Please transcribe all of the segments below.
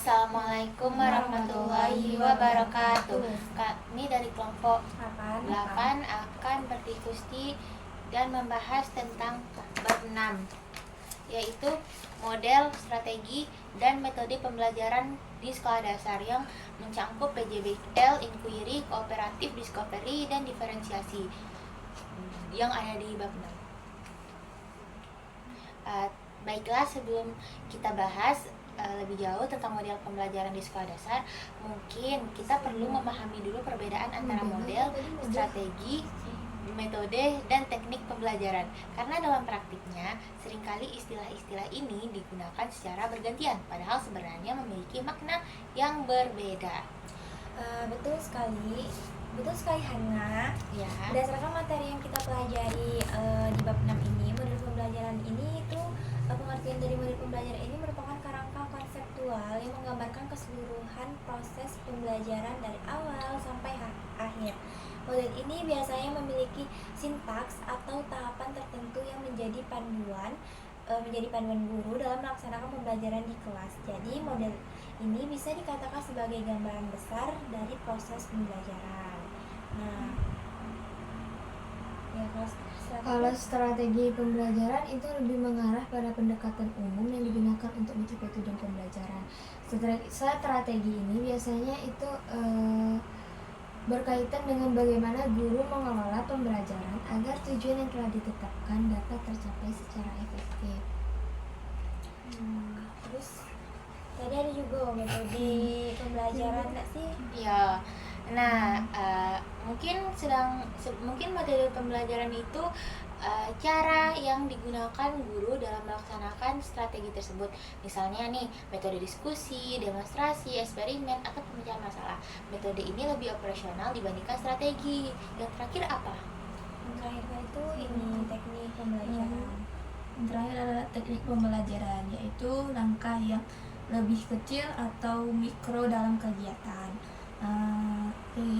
Assalamualaikum warahmatullahi wabarakatuh. Kami dari kelompok 8 akan berdiskusi dan membahas tentang bab 6, yaitu model, strategi, dan metode pembelajaran di sekolah dasar yang mencakup PJBL, inquiry, kooperatif, discovery, dan diferensiasi yang ada di bab 6. Baiklah, sebelum kita bahas lebih jauh tentang model pembelajaran di sekolah dasar, mungkin kita perlu memahami dulu perbedaan antara model, strategi, metode, dan teknik pembelajaran. Karena dalam praktiknya, seringkali istilah-istilah ini digunakan secara bergantian, padahal sebenarnya memiliki makna yang berbeda. Betul sekali Hana. Ya. Berdasarkan materi yang kita pelajari di bab 6 ini, model pembelajaran ini itu pengertian dari model pembelajaran ini merupakan kerangka konseptual yang menggambarkan keseluruhan proses pembelajaran dari awal sampai akhir. Model ini biasanya memiliki sintaks atau tahapan tertentu yang menjadi panduan guru dalam melaksanakan pembelajaran di kelas. Jadi model ini bisa dikatakan sebagai gambaran besar dari proses pembelajaran. Nah, ya, kalau strategi pembelajaran itu lebih mengarah pada pendekatan umum yang digunakan untuk mencapai tujuan pembelajaran. Strategi ini biasanya itu berkaitan dengan bagaimana guru mengelola pembelajaran agar tujuan yang telah ditetapkan dapat tercapai secara efektif. Terus tadi ada juga metode pembelajaran nggak sih? Ya. Nah, mungkin metode pembelajaran itu cara yang digunakan guru dalam melaksanakan strategi tersebut. Misalnya nih, metode diskusi, demonstrasi, eksperimen, atau pemecahan masalah. Metode ini lebih operasional dibandingkan strategi. Yang terakhir apa? Yang terakhir itu ini teknik pembelajaran. Yang terakhir adalah teknik pembelajaran, yaitu langkah yang lebih kecil atau mikro dalam kegiatan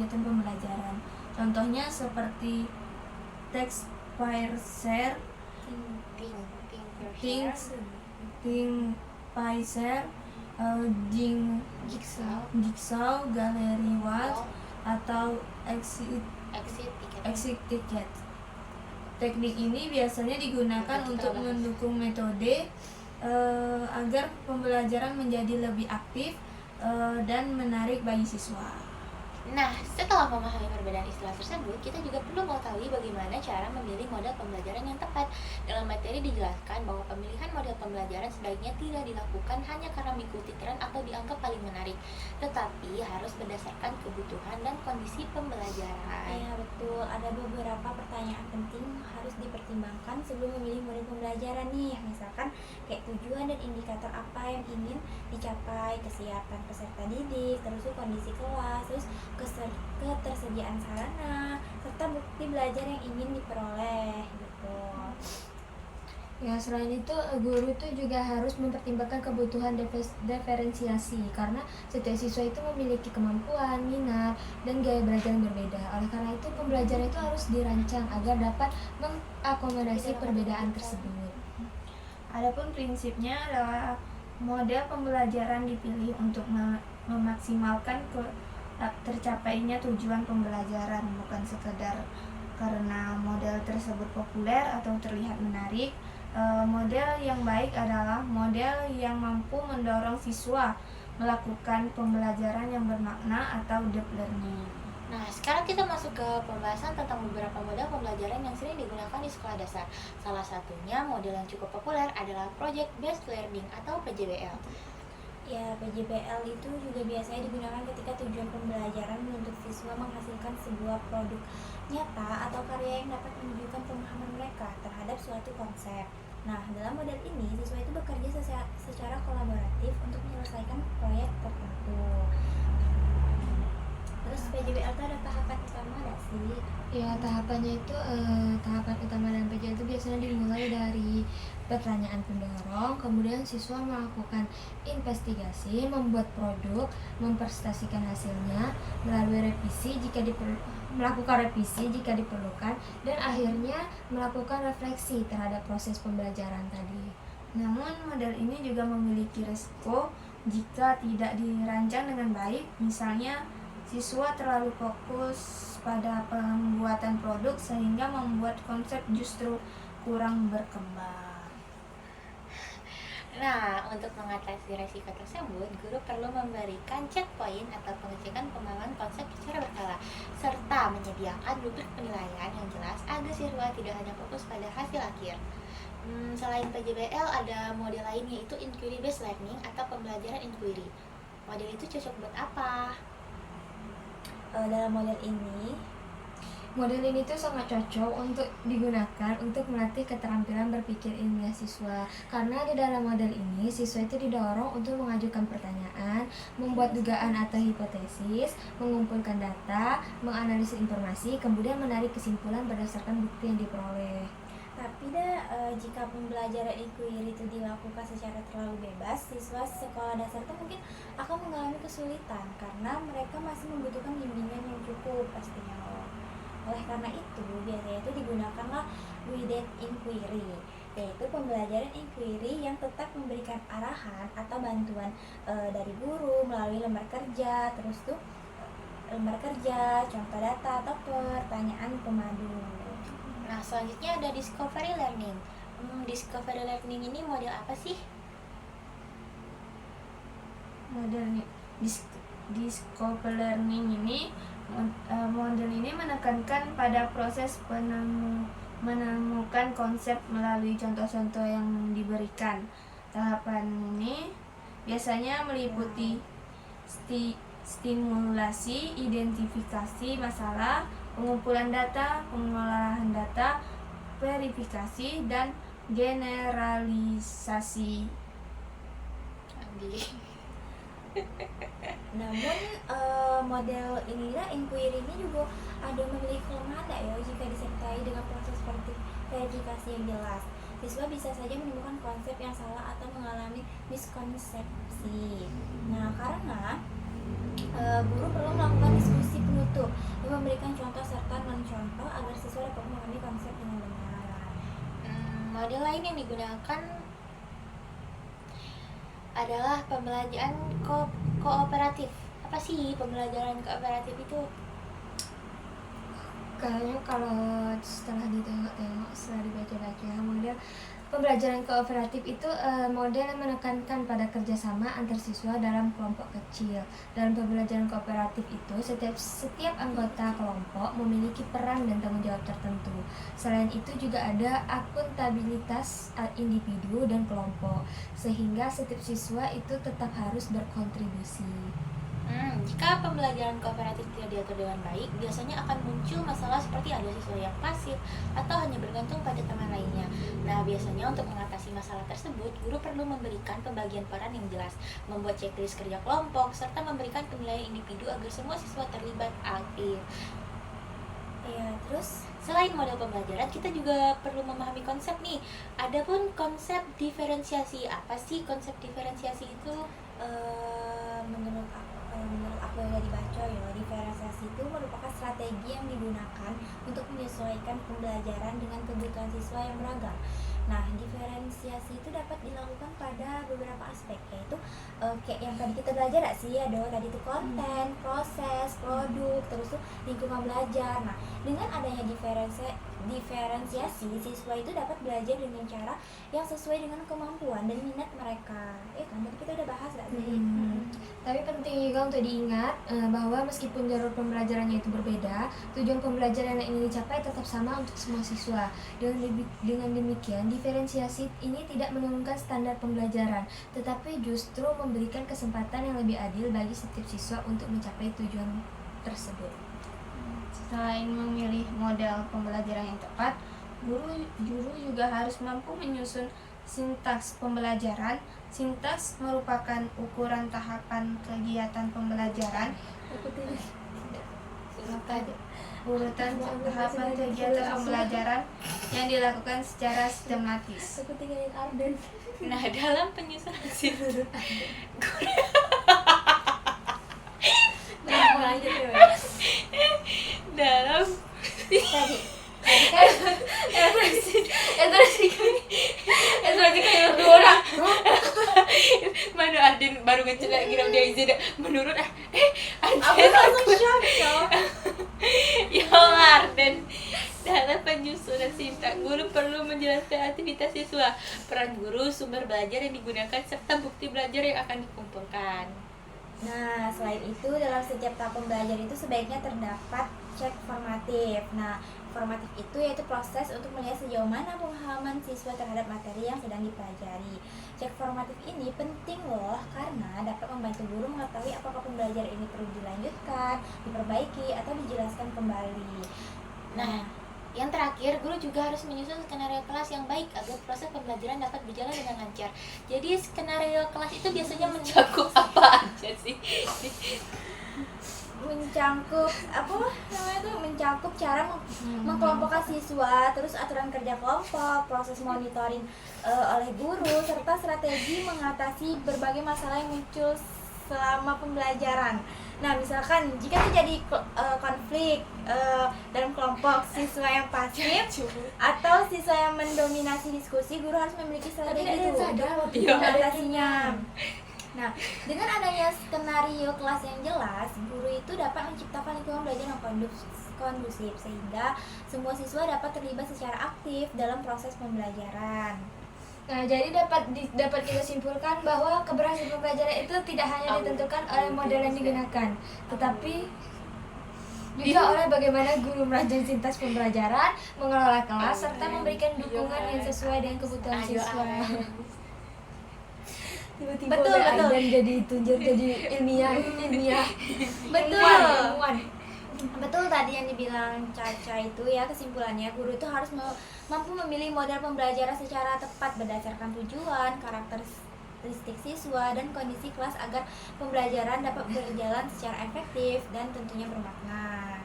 pembelajaran. Contohnya seperti text, fire, share, think, pie, share, jigsaw, galeri watch, atau exit ticket. Teknik ini biasanya digunakan untuk mendukung metode agar pembelajaran menjadi lebih aktif dan menarik bagi siswa. Nah, setelah memahami perbedaan istilah tersebut, kita juga perlu mengetahui bagaimana cara memilih model pembelajaran yang tepat. Dalam materi dijelaskan bahwa pemilihan model pembelajaran sebaiknya tidak dilakukan hanya karena mengikuti tren atau dianggap paling menarik, tetapi harus berdasarkan kebutuhan dan kondisi pembelajaran. Ya, betul. Ada beberapa pertanyaan penting harus dipertimbangkan sebelum memilih model pembelajaran nih. Misalkan kayak tujuan dan indikator apa yang ingin dicapai, kesiapan peserta didik, terus kondisi kelas, terus ketersediaan sarana, serta bukti belajar yang ingin diperoleh gitu. Ya, selain itu guru itu juga harus mempertimbangkan kebutuhan diferensiasi karena setiap siswa itu memiliki kemampuan, minat, dan gaya belajar yang berbeda. Oleh karena itu pembelajaran itu harus dirancang agar dapat mengakomodasi perbedaan tersebut. Adapun prinsipnya adalah model pembelajaran dipilih untuk memaksimalkan tercapainya tujuan pembelajaran, bukan sekedar karena model tersebut populer atau terlihat menarik. Model yang baik adalah model yang mampu mendorong siswa melakukan pembelajaran yang bermakna atau deep learning. Nah, sekarang kita masuk ke pembahasan tentang beberapa model pembelajaran yang sering digunakan di sekolah dasar. Salah satunya model yang cukup populer adalah Project Based Learning atau PJBL. Ya, PJBL itu juga biasanya digunakan ketika tujuan pembelajaran menuntut siswa menghasilkan sebuah produk nyata atau karya yang dapat menunjukkan pemahaman mereka terhadap suatu konsep. Nah, dalam model ini, siswa itu bekerja secara kolaboratif untuk menyelesaikan proyek tertentu. Terus PJBL itu ada tahapan utama nggak sih? Ya, tahapannya itu tahapan utama dalam PJBL itu biasanya dimulai dari pertanyaan pendorong, kemudian siswa melakukan investigasi, membuat produk, mempresentasikan hasilnya, melakukan revisi jika diperlukan, dan akhirnya melakukan refleksi terhadap proses pembelajaran tadi. Namun model ini juga memiliki risiko jika tidak dirancang dengan baik. Misalnya, siswa terlalu fokus pada pembuatan produk sehingga membuat konsep justru kurang berkembang. Nah, untuk mengatasi resiko tersebut, guru perlu memberikan checkpoint atau pengecekan pemahaman konsep secara berkala, serta menyediakan rubrik penilaian yang jelas agar siswa tidak hanya fokus pada hasil akhir. Selain PJBL, ada model lain yaitu Inquiry Based Learning atau pembelajaran inquiry. Model itu cocok buat apa? Dalam Model ini tuh sangat cocok untuk digunakan untuk melatih keterampilan berpikir ilmiah siswa. Karena di dalam model ini, siswa itu didorong untuk mengajukan pertanyaan, membuat dugaan atau hipotesis, mengumpulkan data, menganalisis informasi, kemudian menarik kesimpulan berdasarkan bukti yang diperoleh. Tapi jika pembelajaran inquiry itu dilakukan secara terlalu bebas, siswa sekolah dasar itu mungkin akan mengalami kesulitan karena mereka masih membutuhkan bimbingan yang cukup pastinya. Oleh karena itu, biasanya itu digunakanlah guided inquiry, yaitu pembelajaran inquiry yang tetap memberikan arahan atau bantuan dari guru melalui lembar kerja, contoh data atau pertanyaan pemadu. Nah, selanjutnya ada Discovery Learning. Discovery Learning ini model apa sih? Model Discovery Learning ini model ini menekankan pada proses menemukan konsep melalui contoh-contoh yang diberikan. Tahapan ini biasanya meliputi stimulasi, identifikasi masalah, pengumpulan data, pengolahan data, verifikasi, dan generalisasi. Namun model inquiry ini juga ada memiliki kelemahan ya jika disertai dengan proses verifikasi yang jelas. Siswa bisa saja menemukan konsep yang salah atau mengalami miskonsepsi. Nah, karena guru perlu melakukan diskusi penutup dan memberikan contoh serta mencontoh agar siswa dapat memahami konsep dengan benar. Model lain yang digunakan adalah pembelajaran kooperatif. Apa sih pembelajaran kooperatif itu? Kayaknya kalau setelah ditengok-tengok, setelah dibaca-baca, model pembelajaran kooperatif itu model yang menekankan pada kerjasama antar siswa dalam kelompok kecil. Dalam pembelajaran kooperatif itu, setiap anggota kelompok memiliki peran dan tanggung jawab tertentu. Selain itu juga ada akuntabilitas individu dan kelompok, sehingga setiap siswa itu tetap harus berkontribusi. Jika pembelajaran kooperatif tidak diatur dengan baik, biasanya akan muncul masalah seperti ada siswa yang pasif atau hanya bergantung pada teman lainnya. Nah, biasanya untuk mengatasi masalah tersebut, guru perlu memberikan pembagian peran yang jelas, membuat checklist kerja kelompok, serta memberikan penilaian individu agar semua siswa terlibat aktif. Ya, terus selain model pembelajaran, kita juga perlu memahami konsep nih. Adapun konsep diferensiasi, apa sih konsep diferensiasi itu? Menurut aku yang dibaca ya, diferensiasi itu merupakan strategi yang digunakan untuk menyesuaikan pembelajaran dengan kebutuhan siswa yang beragam. Nah, diferensiasi itu dapat dilakukan pada beberapa aspek, yaitu kayak yang tadi kita belajar sih, ada tadi itu konten, proses, produk, terus tuh lingkungan belajar. Nah, dengan adanya diferensiasi, siswa itu dapat belajar dengan cara yang sesuai dengan kemampuan dan minat mereka. Kan tadi kita udah bahas gak sih? Tapi penting juga untuk diingat bahwa meskipun jalur pembelajarannya itu berbeda, tujuan pembelajaran yang ingin dicapai tetap sama untuk semua siswa. Dengan demikian, diferensiasi ini tidak menurunkan standar pembelajaran, tetapi justru memberikan kesempatan yang lebih adil bagi setiap siswa untuk mencapai tujuan tersebut. Selain memilih model pembelajaran yang tepat, guru juga harus mampu menyusun sintaks pembelajaran. Sintaks merupakan ukuran tahapan kegiatan pembelajaran. Urutan tahapan kegiatan pembelajaran yang dilakukan secara sistematis. Aku tinggalin Arden. Nah, dalam penyusunan sintaks lanjut ya. dalam Tadi kan itu sih kayak dua orang Mana Arden baru ngecelak kira dia izin menurut Aku Arden langsung shock. ya Arden dalam penyusunan sintak guru perlu menjelaskan aktivitas siswa, peran guru, sumber belajar yang digunakan serta bukti belajar yang akan dikumpulkan. Nah, selain itu dalam setiap tahap pembelajaran itu sebaiknya terdapat cek formatif. Nah, formatif itu yaitu proses untuk melihat sejauh mana pemahaman siswa terhadap materi yang sedang dipelajari. Cek formatif ini penting loh karena dapat membantu guru mengetahui apakah pembelajaran ini perlu dilanjutkan, diperbaiki, atau dijelaskan kembali. Nah, yang terakhir, guru juga harus menyusun skenario kelas yang baik agar proses pembelajaran dapat berjalan dengan lancar. Jadi skenario kelas itu biasanya mencakup apa aja sih? Mencakup cara mengkelompokkan siswa, terus aturan kerja kelompok, proses monitoring oleh guru, serta strategi mengatasi berbagai masalah yang muncul selama pembelajaran. Nah, misalkan jika terjadi konflik dalam kelompok siswa yang pasif atau siswa yang mendominasi diskusi, guru harus memiliki strategi itu untuk mengatasinya. Nah, dengan adanya skenario kelas yang jelas, guru itu dapat menciptakan lingkungan belajar yang kondusif sehingga semua siswa dapat terlibat secara aktif dalam proses pembelajaran. Nah, jadi dapat kita simpulkan bahwa keberhasilan pembelajaran itu tidak hanya ditentukan oleh model yang digunakan, tetapi juga oleh bagaimana guru merancang sintaks pembelajaran, mengelola kelas, serta memberikan dukungan yang sesuai dengan kebutuhan siswa. Tiba-tiba Betul. Dan jadi ilmiah. Betul. Betul tadi yang dibilang Caca itu ya, kesimpulannya guru itu harus mampu memilih model pembelajaran secara tepat berdasarkan tujuan, karakteristik siswa, dan kondisi kelas agar pembelajaran dapat berjalan secara efektif dan tentunya bermakna.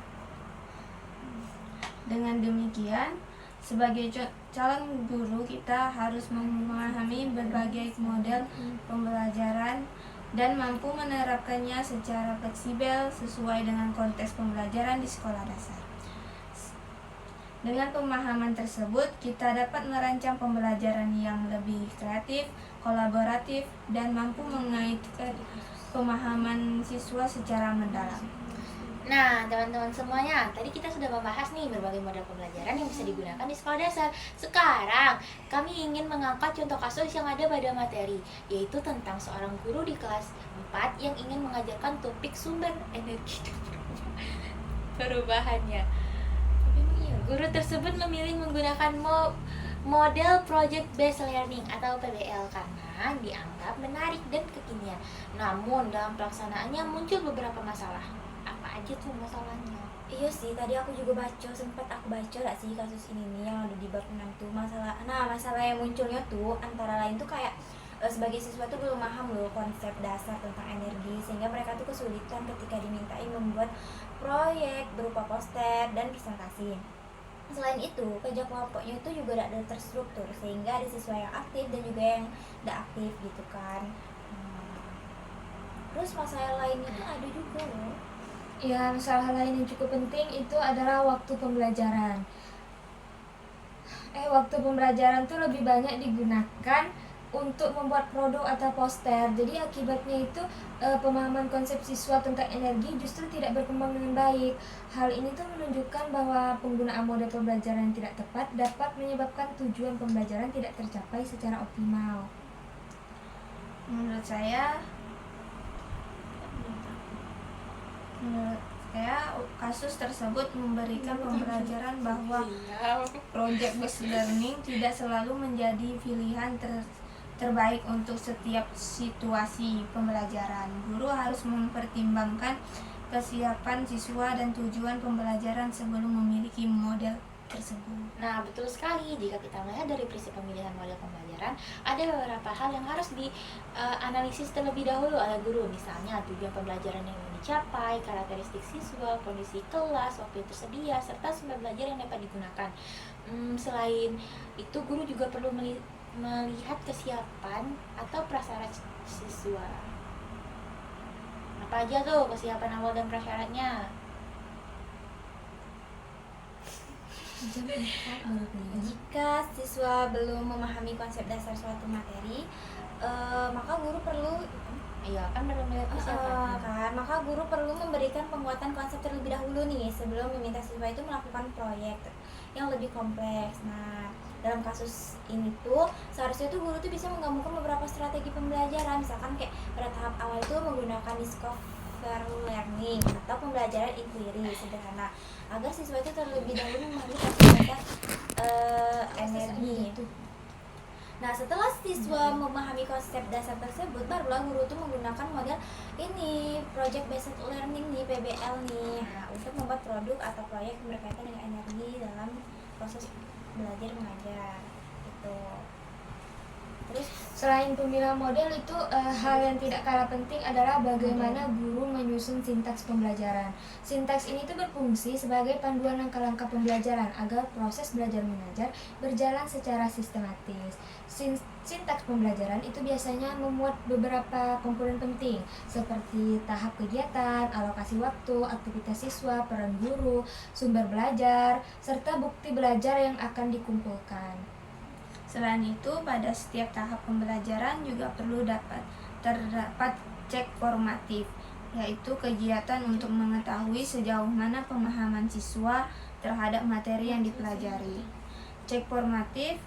Dengan demikian, sebagai calon guru kita harus memahami berbagai model pembelajaran dan mampu menerapkannya secara fleksibel sesuai dengan konteks pembelajaran di sekolah dasar. Dengan pemahaman tersebut, kita dapat merancang pembelajaran yang lebih kreatif, kolaboratif, dan mampu mengaitkan pemahaman siswa secara mendalam. Nah, teman-teman semuanya, tadi kita sudah membahas nih berbagai model pembelajaran yang bisa digunakan di sekolah dasar. Sekarang, kami ingin mengangkat contoh kasus yang ada pada materi, yaitu tentang seorang guru di kelas 4 yang ingin mengajarkan topik sumber energi dan perubahannya. Guru tersebut memilih menggunakan model Project Based Learning atau PBL karena dianggap menarik dan kekinian. Namun, dalam pelaksanaannya muncul beberapa masalah. Apa aja tuh masalahnya? Iya sih, tadi aku juga sempat baca gak sih kasus ini nih yang ada di bab 6 tuh masalah yang munculnya tuh antara lain tuh kayak sebagai siswa tuh belum paham loh konsep dasar tentang energi sehingga mereka tuh kesulitan ketika dimintai membuat proyek berupa poster dan presentasi. Selain itu, kerja kelompoknya itu juga tidak terstruktur sehingga ada siswa yang aktif dan juga yang tidak aktif gitu kan. Terus masalah lainnya tuh ada juga loh. Ya, masalah lain yang cukup penting itu adalah waktu pembelajaran. Waktu pembelajaran tuh lebih banyak digunakan untuk membuat produk atau poster. Jadi akibatnya itu pemahaman konsep siswa tentang energi justru tidak berkembang dengan baik. Hal ini tuh menunjukkan bahwa penggunaan model pembelajaran yang tidak tepat dapat menyebabkan tujuan pembelajaran tidak tercapai secara optimal. Menurut saya kasus tersebut memberikan pembelajaran bahwa project based learning tidak selalu menjadi pilihan terbaik untuk setiap situasi pembelajaran. Guru harus mempertimbangkan kesiapan siswa dan tujuan pembelajaran sebelum memiliki model tersebut. Nah, betul sekali. Jika kita melihat dari prinsip pemilihan model pembelajaran, ada beberapa hal yang harus dianalisis terlebih dahulu oleh guru. Misalnya, tujuan pembelajaran yang ingin dicapai, karakteristik siswa, kondisi kelas, waktu yang tersedia, serta sumber belajar yang dapat digunakan. Selain itu, guru juga perlu melihat kesiapan atau prasyarat siswa. Apa aja tuh kesiapan awal dan prasyaratnya? Jika siswa belum memahami konsep dasar suatu materi, maka guru perlu Iya kan belum melihat persiapan. maka guru perlu memberikan penguatan konsep terlebih dahulu nih sebelum meminta siswa itu melakukan proyek yang lebih kompleks. Nah, dalam kasus ini tuh seharusnya tuh guru tuh bisa menggabungkan beberapa strategi pembelajaran, misalkan kayak pada tahap awal itu menggunakan discover learning atau pembelajaran inquiry sederhana agar siswa itu terlebih dahulu memahami konsep energi. Nah, setelah siswa memahami konsep dasar tersebut, barulah guru tuh menggunakan model ini, project based learning nih, PBL nih, untuk membuat produk atau proyek yang berkaitan dengan energi dalam proses belajar mengajar. Gitu. Terus Selain pemilihan model itu hal yang tidak kalah penting adalah bagaimana guru menyusun sintaks pembelajaran. Sintaks ini tuh berfungsi sebagai panduan langkah-langkah pembelajaran agar proses belajar mengajar berjalan secara sistematis. Sintaks pembelajaran itu biasanya memuat beberapa komponen penting seperti tahap kegiatan, alokasi waktu, aktivitas siswa, peran guru, sumber belajar, serta bukti belajar yang akan dikumpulkan. Selain itu, pada setiap tahap pembelajaran juga perlu terdapat cek formatif, yaitu kegiatan untuk mengetahui sejauh mana pemahaman siswa terhadap materi yang dipelajari. Cek formatif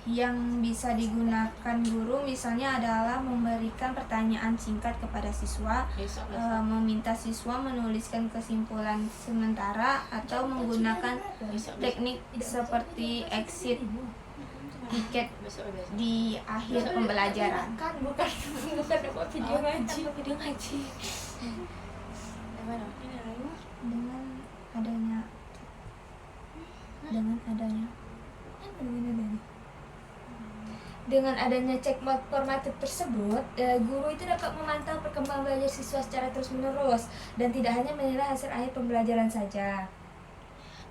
yang bisa digunakan guru misalnya adalah memberikan pertanyaan singkat kepada siswa, meminta siswa menuliskan kesimpulan sementara, atau menggunakan teknik seperti exit tiket di akhir pembelajaran. Bukan video ngaji. Dengan adanya cek formatif tersebut, guru itu dapat memantau perkembangan belajar siswa secara terus-menerus dan tidak hanya menilai hasil akhir pembelajaran saja.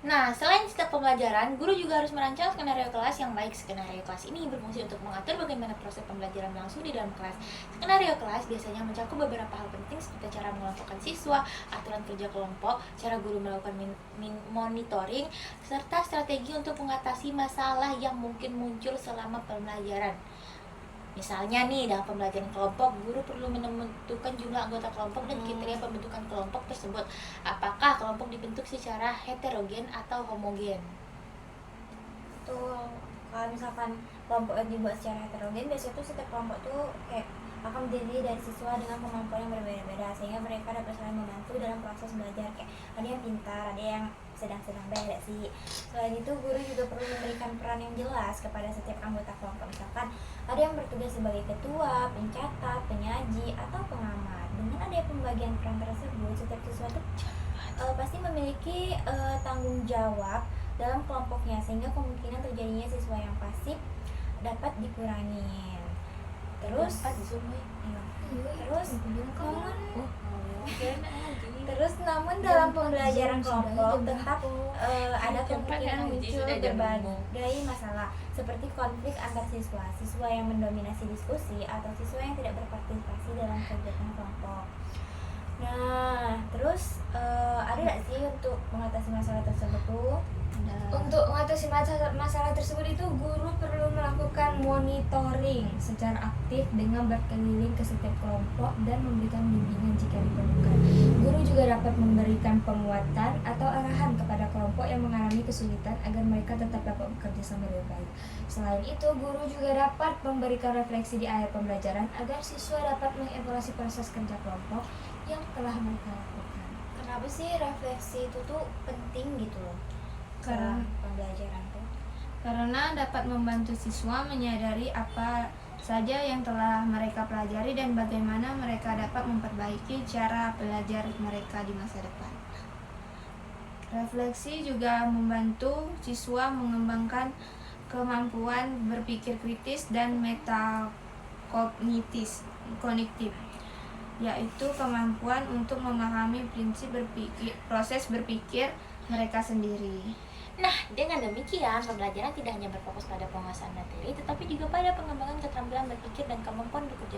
Nah, selain setiap pembelajaran, guru juga harus merancang skenario kelas yang baik. Skenario kelas ini berfungsi untuk mengatur bagaimana proses pembelajaran berlangsung di dalam kelas. Skenario kelas biasanya mencakup beberapa hal penting seperti cara mengelompokkan siswa, aturan kerja kelompok, cara guru melakukan monitoring, serta strategi untuk mengatasi masalah yang mungkin muncul selama pembelajaran. Misalnya nih, dalam pembelajaran kelompok, guru perlu menentukan jumlah anggota kelompok dan kriteria pembentukan kelompok tersebut. Apakah kelompok dibentuk secara heterogen atau homogen? tuh kalau misalkan kelompok yang dibuat secara heterogen, biasanya tuh setiap kelompok tuh kayak akan terdiri dari siswa dengan kemampuan yang berbeda-beda sehingga mereka dapat saling membantu dalam proses belajar. Kayak ada yang pintar, ada yang sedang-sedang beda sih. Selain itu, guru juga perlu memberikan peran yang jelas kepada setiap anggota kelompok. Misalkan ada yang bertugas sebagai ketua, pencatat, penyaji, atau pengamat. Dengan adanya pembagian peran tersebut, setiap siswa itu pasti memiliki tanggung jawab dalam kelompoknya sehingga kemungkinan terjadinya siswa yang pasif dapat dikurangi. Terus namun dalam pembelajaran kelompok tetap ada kemungkinan muncul berbagai masalah seperti konflik antar siswa yang mendominasi diskusi atau siswa yang tidak berpartisipasi dalam kegiatan kelompok. Nah, terus ada nggak sih untuk mengatasi masalah tersebut tuh? Untuk mengatasi masalah tersebut itu guru perlu melakukan monitoring secara aktif dengan berkeliling ke setiap kelompok dan memberikan bimbingan jika diperlukan. Guru juga dapat memberikan penguatan atau arahan kepada kelompok yang mengalami kesulitan agar mereka tetap dapat bekerja sama dengan baik. Selain itu, guru juga dapat memberikan refleksi di akhir pembelajaran agar siswa dapat mengevaluasi proses kerja kelompok yang telah mereka lakukan. Kenapa sih refleksi itu tuh penting gitu loh? Karena pembelajaran tuh karena dapat membantu siswa menyadari apa saja yang telah mereka pelajari dan bagaimana mereka dapat memperbaiki cara belajar mereka di masa depan. Refleksi juga membantu siswa mengembangkan kemampuan berpikir kritis dan metakognitif, yaitu kemampuan untuk memahami proses berpikir mereka sendiri. Nah, dengan demikian, pembelajaran tidak hanya berfokus pada penguasaan materi, tetapi juga pada pengembangan keterampilan berpikir dan kemampuan bekerja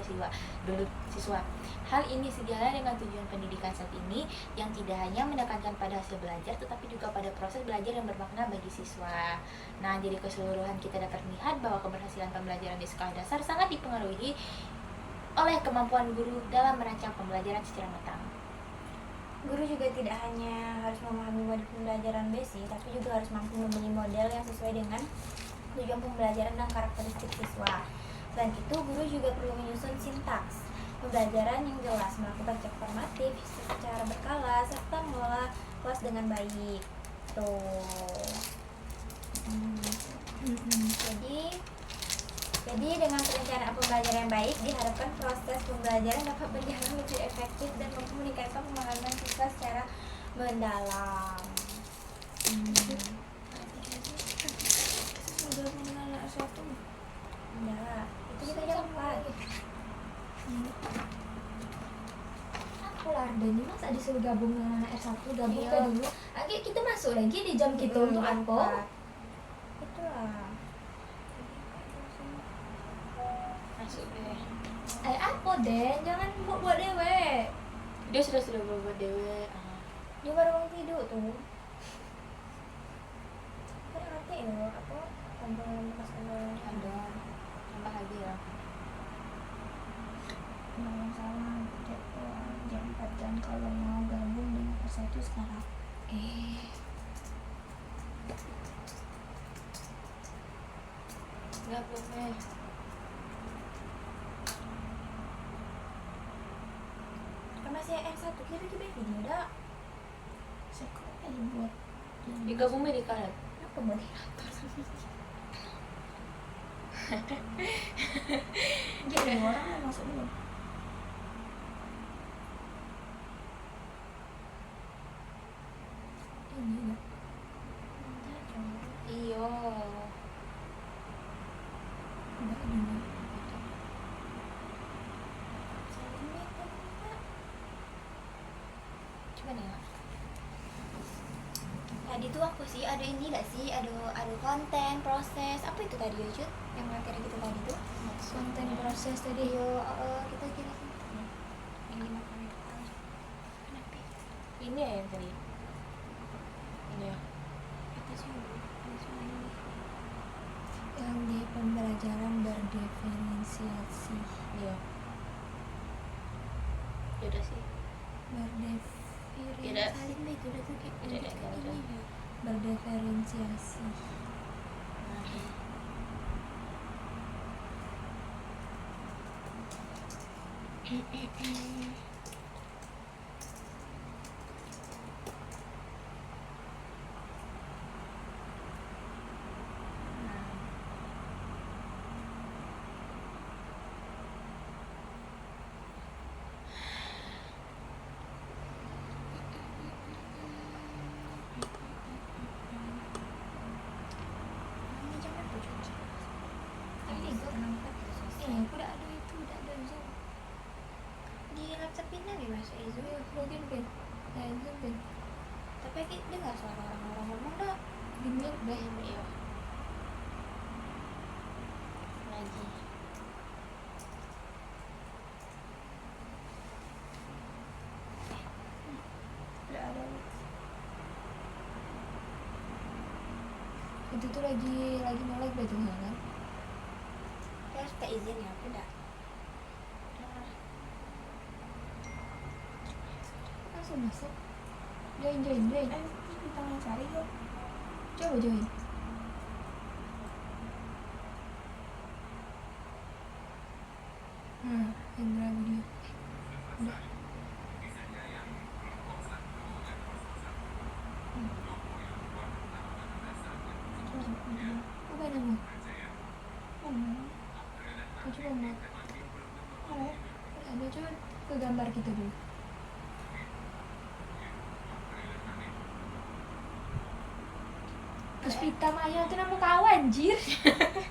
siswa. Hal ini sejalan dengan tujuan pendidikan saat ini, yang tidak hanya menekankan pada hasil belajar, tetapi juga pada proses belajar yang bermakna bagi siswa. Nah, jadi keseluruhan kita dapat melihat bahwa keberhasilan pembelajaran di sekolah dasar sangat dipengaruhi oleh kemampuan guru dalam merancang pembelajaran secara matang. Guru juga tidak hanya harus memahami model pembelajaran basic, tapi juga harus mampu memilih model yang sesuai dengan tujuan pembelajaran dan karakteristik siswa. Selain itu, guru juga perlu menyusun sintaks pembelajaran yang jelas, melakukan cek formatif secara berkala, serta mengelola kelas dengan baik. Jadi dengan perencanaan pembelajaran yang baik, diharapkan proses pembelajaran dapat berjalan lebih efektif dan memkomunikasikan pemahaman siswa secara mendalam. Sudah mengenal satu. Enggak, itu kita jawab lagi. Aku lah Ardeni, masa disuruh gabung dengan anak R1, gabung Iya. ke dulu. Lagi kita masuk lagi di jam kita untuk apa? Itulah. Masuk deh. Apa Den? Jangan buat dewe. Dia sudah berbuat dewe. Dia baru mau tidur tuh. Kan ngerti ya, apa? Komponen bekas komponen. Ada tambah lagi ya. Jangan salah, jam 4 jam kalau mau gabung dengan S1 sekarang. Enggak boleh. Kan masih S1 kira kita video dah. Sekolah buat Digabung medical. Apa moderator? jadi orang mau masuk dulu. Ini ya. Iyo. Enggak ini. Coba nih. Tadi tuh aku sih ada ini gak sih, ada konten, proses, apa itu tadi ya Jut? Yang materi gitu tadi tuh? Konten proses tadi. Yo, kita kira yang dimakan itu. Kenapa? Ini ya yang tadi. Ini ya. Apa sih? Ada soal ini. Yang di pembelajaran berdiferensiasi. Iya. Ya udah sih. Tidak. Saling baik udah tuh kayak Tidak, lanjutkan tidak, ini ya. Berdiferensiasi. Ini jam berapa Jut? Tadi itu Kenapa tuh selesai? aku udah ada itu, udah ada Zoom. Di laptop ini nih masuk itu. Login pin. Zoom pin. Tapi kita dengar suara orang-orang ngomong dah. Dimute deh. Iya. Lagi. Udah ada. Itu tuh lagi nolak berarti kan? Kita harus minta izin ya, aku dah. Langsung masuk. Join. Kita mau cari yuk. Coba join. Indra video. Udah. Apa nama? Coba mau. Ada coba ke gambar kita dulu. Puspita Maya itu nama kau anjir.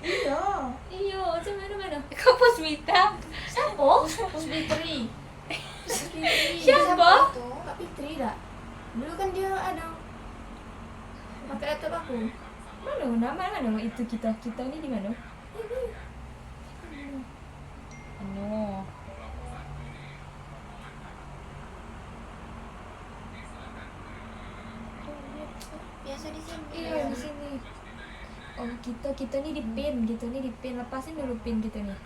Iya. Iyo, mana? Kok Pusmita? Siapa? Puspitri. Siapa? Kak Fitri dah. Dulu kan dia ada Mana itu kita ini di mana? Anu. Biasa di sini. Iya di sini. Oh kita nih di pin, lepasin dulu pin kita nih.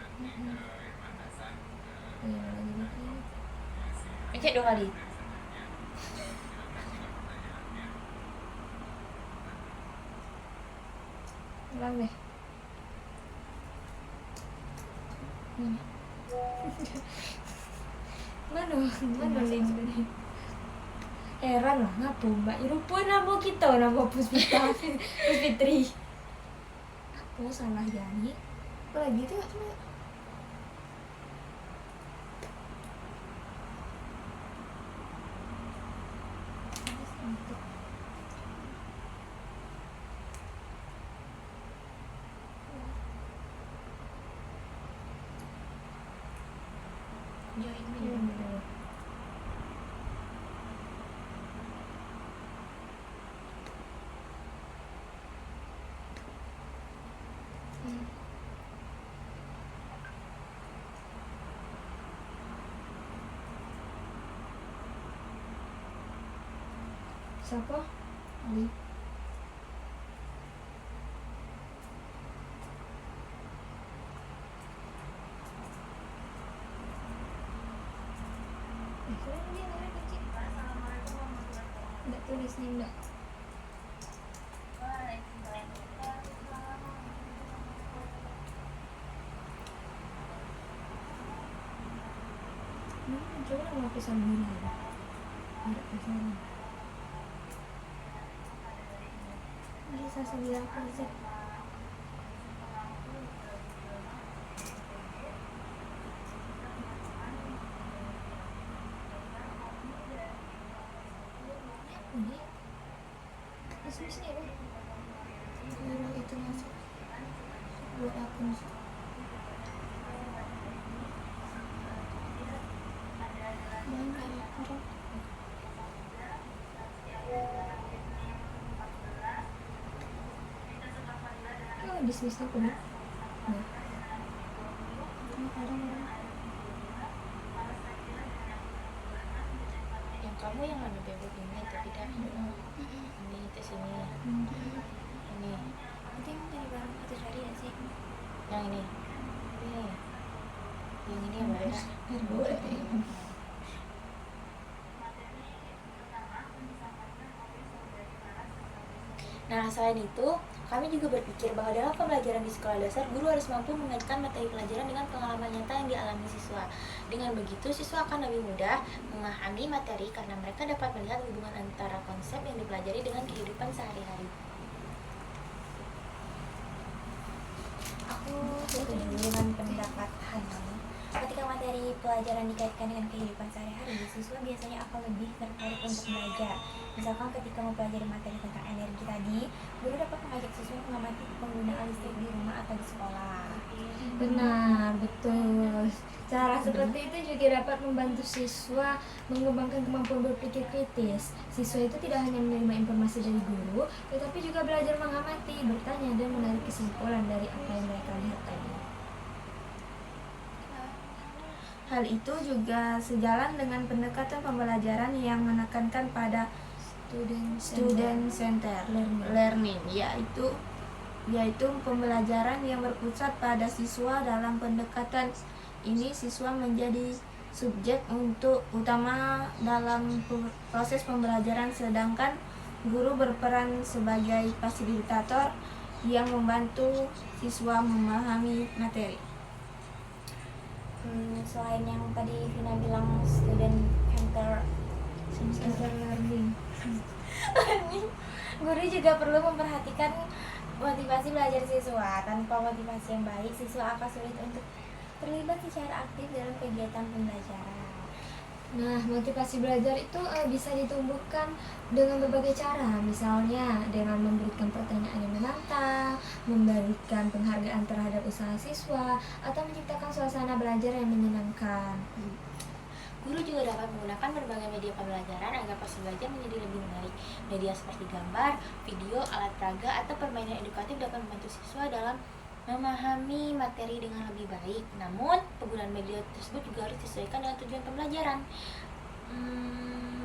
Iya lagi di pin. Cek 2 kali. Ulang deh. Mana link tadi? Heran lah ngapa mbak Irupun nama kita nama Puspitri. Apa salah Yani? Apa lagi tuh coba. Join dulu. Siapa? Ali. Enggak tulis nih enggak. Coba mau pesan dulu. Ada pesan. Bisa 9%. Ini bisnis nih loh. Kalau itu masuk buat akun. Bisnisnya punya. Nah. Yang kamu yang anu bebek ini tapi dah. Ini ke sini. Ini. Itu yang tadi barang itu tadi ya sih. Yang ini. Ini. Yang ini yang mana? Nah, selain itu, kami juga berpikir bahwa dalam pembelajaran di sekolah dasar, guru harus mampu mengaitkan materi pelajaran dengan pengalaman nyata yang dialami siswa. Dengan begitu, siswa akan lebih mudah memahami materi karena mereka dapat melihat hubungan antara konsep yang dipelajari dengan kehidupan sehari-hari. Aku setuju dengan pendapat Hani. Ketika materi pelajaran dikaitkan dengan kehidupan sehari-hari, siswa biasanya akan lebih tertarik untuk belajar. Misalkan ketika mempelajari materi tentang energi tadi, guru dapat mengajak siswa mengamati penggunaan listrik di rumah atau di sekolah. Benar, betul. Cara seperti itu juga dapat membantu siswa mengembangkan kemampuan berpikir kritis. Siswa itu tidak hanya menerima informasi dari guru, tetapi juga belajar mengamati, bertanya, dan menarik kesimpulan dari apa yang mereka lihat tadi. Hal itu juga sejalan dengan pendekatan pembelajaran yang menekankan pada student center learning, yaitu pembelajaran yang berpusat pada siswa. Dalam pendekatan ini, siswa menjadi subjek utama dalam proses pembelajaran, sedangkan guru berperan sebagai fasilitator yang membantu siswa memahami materi. Selain yang tadi Vina bilang student center Learning. guru juga perlu memperhatikan motivasi belajar siswa. Tanpa motivasi yang baik, siswa akan sulit untuk terlibat secara aktif dalam kegiatan pembelajaran. Nah, motivasi belajar itu bisa ditumbuhkan dengan berbagai cara. Misalnya dengan memberikan pertanyaan yang menantang, memberikan penghargaan terhadap usaha siswa, atau menciptakan suasana belajar yang menyenangkan. Guru juga dapat menggunakan berbagai media pembelajaran agar proses belajar menjadi lebih menarik. Media seperti gambar, video, alat peraga, atau permainan edukatif dapat membantu siswa dalam memahami materi dengan lebih baik. Namun, penggunaan media tersebut juga harus disesuaikan dengan tujuan pembelajaran.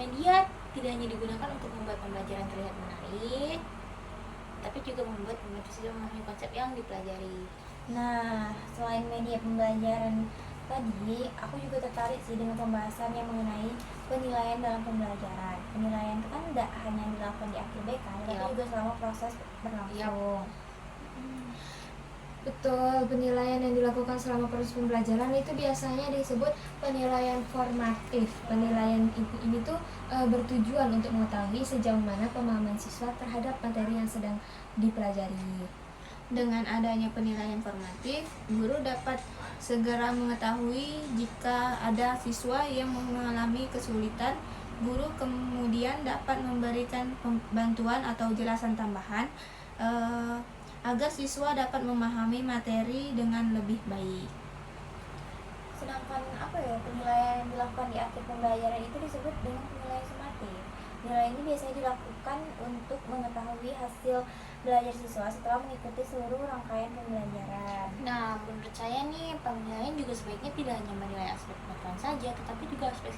Media tidak hanya digunakan untuk membuat pembelajaran terlihat menarik, tapi juga membuat siswa memahami konsep yang dipelajari. Nah, selain media pembelajaran tadi, aku juga tertarik sih dengan pembahasan yang mengenai penilaian dalam pembelajaran. Penilaian itu kan tidak hanya dilakukan di akhir BK, tapi juga selama proses berlangsung. Betul, penilaian yang dilakukan selama proses pembelajaran itu biasanya disebut penilaian formatif. Penilaian ini tuh bertujuan untuk mengetahui sejauh mana pemahaman siswa terhadap materi yang sedang dipelajari. Dengan adanya penilaian formatif, guru dapat segera mengetahui jika ada siswa yang mengalami kesulitan. Guru kemudian dapat memberikan bantuan atau jelasan tambahan agar siswa dapat memahami materi dengan lebih baik. Sedangkan penilaian yang dilakukan di akhir pembelajaran itu disebut dengan penilaian sumatif. Penilaian ini biasanya dilakukan untuk mengetahui hasil belajar siswa setelah mengikuti seluruh rangkaian pembelajaran. Nah, menurut saya nih, penilaian juga sebaiknya tidak hanya menilai aspek pengetahuan saja, tetapi juga aspek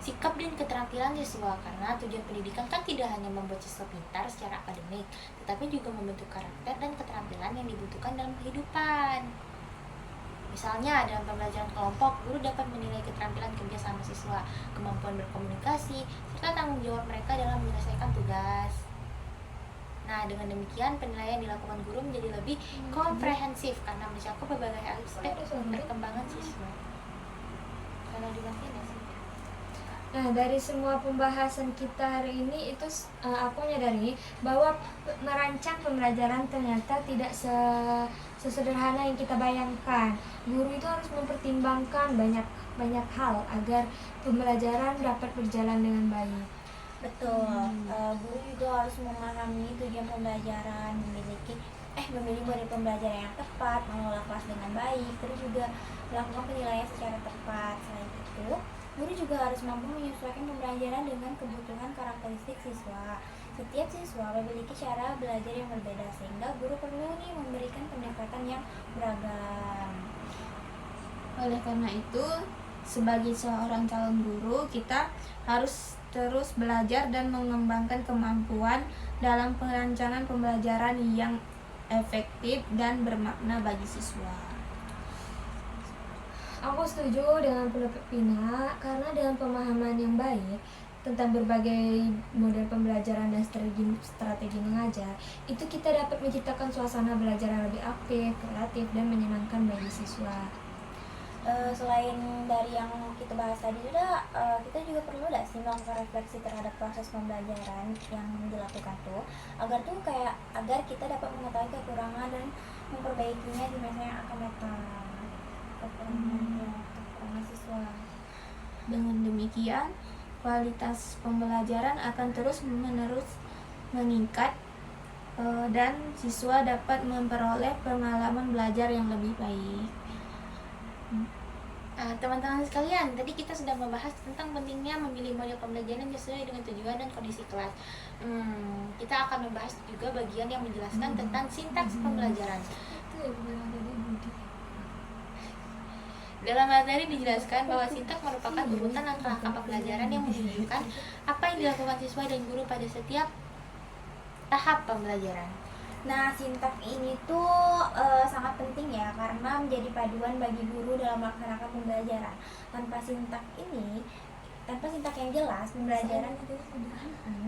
sikap dan keterampilan siswa, karena tujuan pendidikan kan tidak hanya membuat siswa pintar secara akademik, tetapi juga membentuk karakter dan keterampilan yang dibutuhkan dalam kehidupan. Misalnya, dalam pembelajaran kelompok, guru dapat menilai keterampilan kerja sama siswa, kemampuan berkomunikasi, serta tanggung jawab mereka dalam menyelesaikan tugas. Nah, dengan demikian penilaian dilakukan guru menjadi lebih komprehensif karena mencakup berbagai aspek perkembangan siswa. Kalau dimengerti nggak sih? Nah, dari semua pembahasan kita hari ini itu aku menyadari bahwa merancang pembelajaran ternyata tidak sesederhana yang kita bayangkan. Guru itu harus mempertimbangkan banyak hal agar pembelajaran dapat berjalan dengan baik. Betul, guru juga harus memahami tujuan pembelajaran, memilih model pembelajaran yang tepat, mengelola kelas dengan baik, terus juga melakukan penilaian secara tepat. Selain itu, guru juga harus mampu menyesuaikan pembelajaran dengan kebutuhan karakteristik siswa. Setiap siswa memiliki cara belajar yang berbeda, sehingga guru perlu memberikan pendekatan yang beragam. Oleh karena itu, sebagai seorang calon guru, kita harus terus belajar dan mengembangkan kemampuan dalam perancangan pembelajaran yang efektif dan bermakna bagi siswa. Aku setuju dengan pendapat Pina, karena dengan pemahaman yang baik tentang berbagai model pembelajaran dan strategi mengajar, itu kita dapat menciptakan suasana belajar yang lebih aktif, kreatif, dan menyenangkan bagi siswa. Selain dari yang kita bahas tadi juga, kita juga perlu sih melakukan refleksi terhadap proses pembelajaran yang dilakukan agar kita dapat mengetahui kekurangan dan memperbaikinya di masa yang akan datang. Kekurangan siswa. Dengan demikian, kualitas pembelajaran akan terus-menerus meningkat dan siswa dapat memperoleh pengalaman belajar yang lebih baik. Teman-teman sekalian, tadi kita sudah membahas tentang pentingnya memilih model pembelajaran sesuai dengan tujuan dan kondisi kelas. Kita akan membahas juga bagian yang menjelaskan tentang sintaks pembelajaran. Dalam materi dijelaskan bahwa sintaks merupakan urutan langkah-langkah pembelajaran yang menunjukkan apa yang dilakukan siswa dan guru pada setiap tahap pembelajaran. Nah, sintaks ini sangat penting ya, karena menjadi paduan bagi guru dalam melaksanakan pembelajaran. Tanpa sintaks yang jelas, pembelajaran itu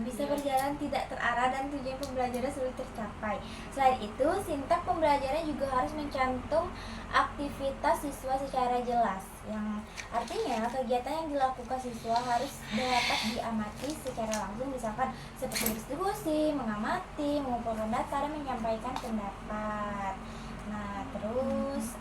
bisa berjalan tidak terarah dan tujuan pembelajaran sulit tercapai. Selain itu, sintaks pembelajaran juga harus mencantum aktivitas siswa secara jelas, yang artinya kegiatan yang dilakukan siswa harus dapat diamati secara langsung, misalkan seperti diskusi, mengamati, mengumpulkan data, dan menyampaikan pendapat. Nah, terus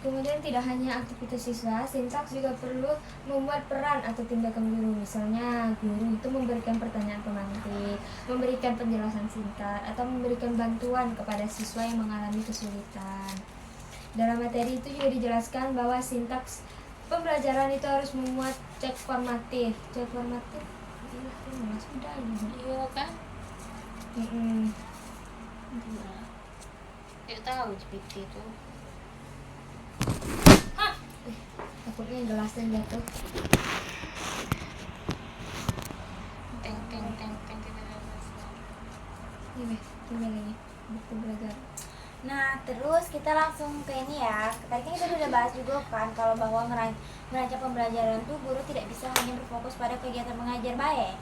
Kemudian tidak hanya aktivitas siswa, sintaks juga perlu membuat peran atau tindakan guru. Misalnya, guru itu memberikan pertanyaan pemantik, memberikan penjelasan singkat, atau memberikan bantuan kepada siswa yang mengalami kesulitan. Dalam materi itu juga dijelaskan bahwa sintaks pembelajaran itu harus memuat cek formatif. Cek formatif sudah Iya kan? Yuk tahu GPT itu. Takutnya gelasnya jatuh. Teng teng teng teng teng. Ini tinggal lagi buku belajar. Nah, terus kita langsung ke ini ya. Tadi kan kita udah bahas juga kan kalau bahwa merancang pembelajaran tuh guru tidak bisa hanya berfokus pada kegiatan mengajar baik.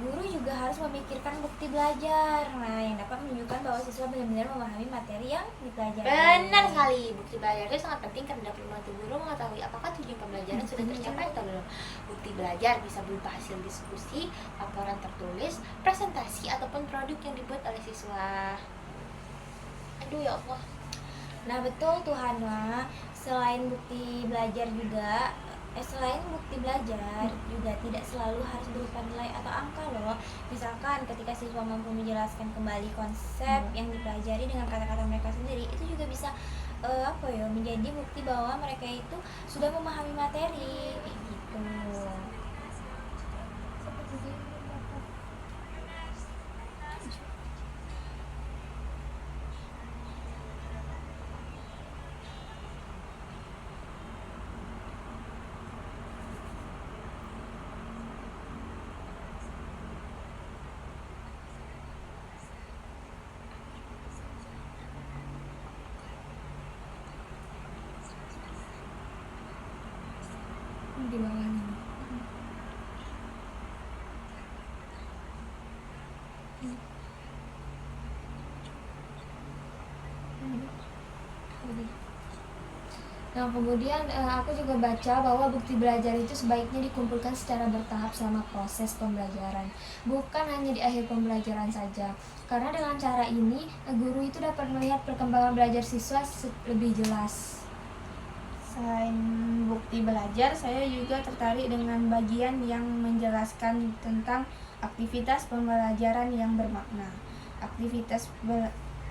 Guru juga harus memikirkan bukti belajar. Nah, yang dapat menunjukkan bahwa siswa benar-benar memahami materi yang dipelajari. Benar sekali, bukti belajar itu sangat penting karena dapat membantu guru mengetahui apakah tujuan pembelajaran sudah tercapai atau belum. Bukti belajar bisa berupa hasil diskusi, laporan tertulis, presentasi ataupun produk yang dibuat oleh siswa. Aduh ya Allah. Nah, betul tuh Hana. Selain bukti belajar juga tidak selalu harus berupa nilai atau angka loh. Misalkan ketika siswa mampu menjelaskan kembali konsep yang dipelajari dengan kata-kata mereka sendiri, itu juga bisa menjadi bukti bahwa mereka itu sudah memahami materi kayak gitu. Di bawahnya. Nah, kemudian aku juga baca bahwa bukti belajar itu sebaiknya dikumpulkan secara bertahap selama proses pembelajaran, bukan hanya di akhir pembelajaran saja. Karena dengan cara ini, guru itu dapat melihat perkembangan belajar siswa lebih jelas. Selain bukti belajar, saya juga tertarik dengan bagian yang menjelaskan tentang aktivitas pembelajaran yang bermakna. Aktivitas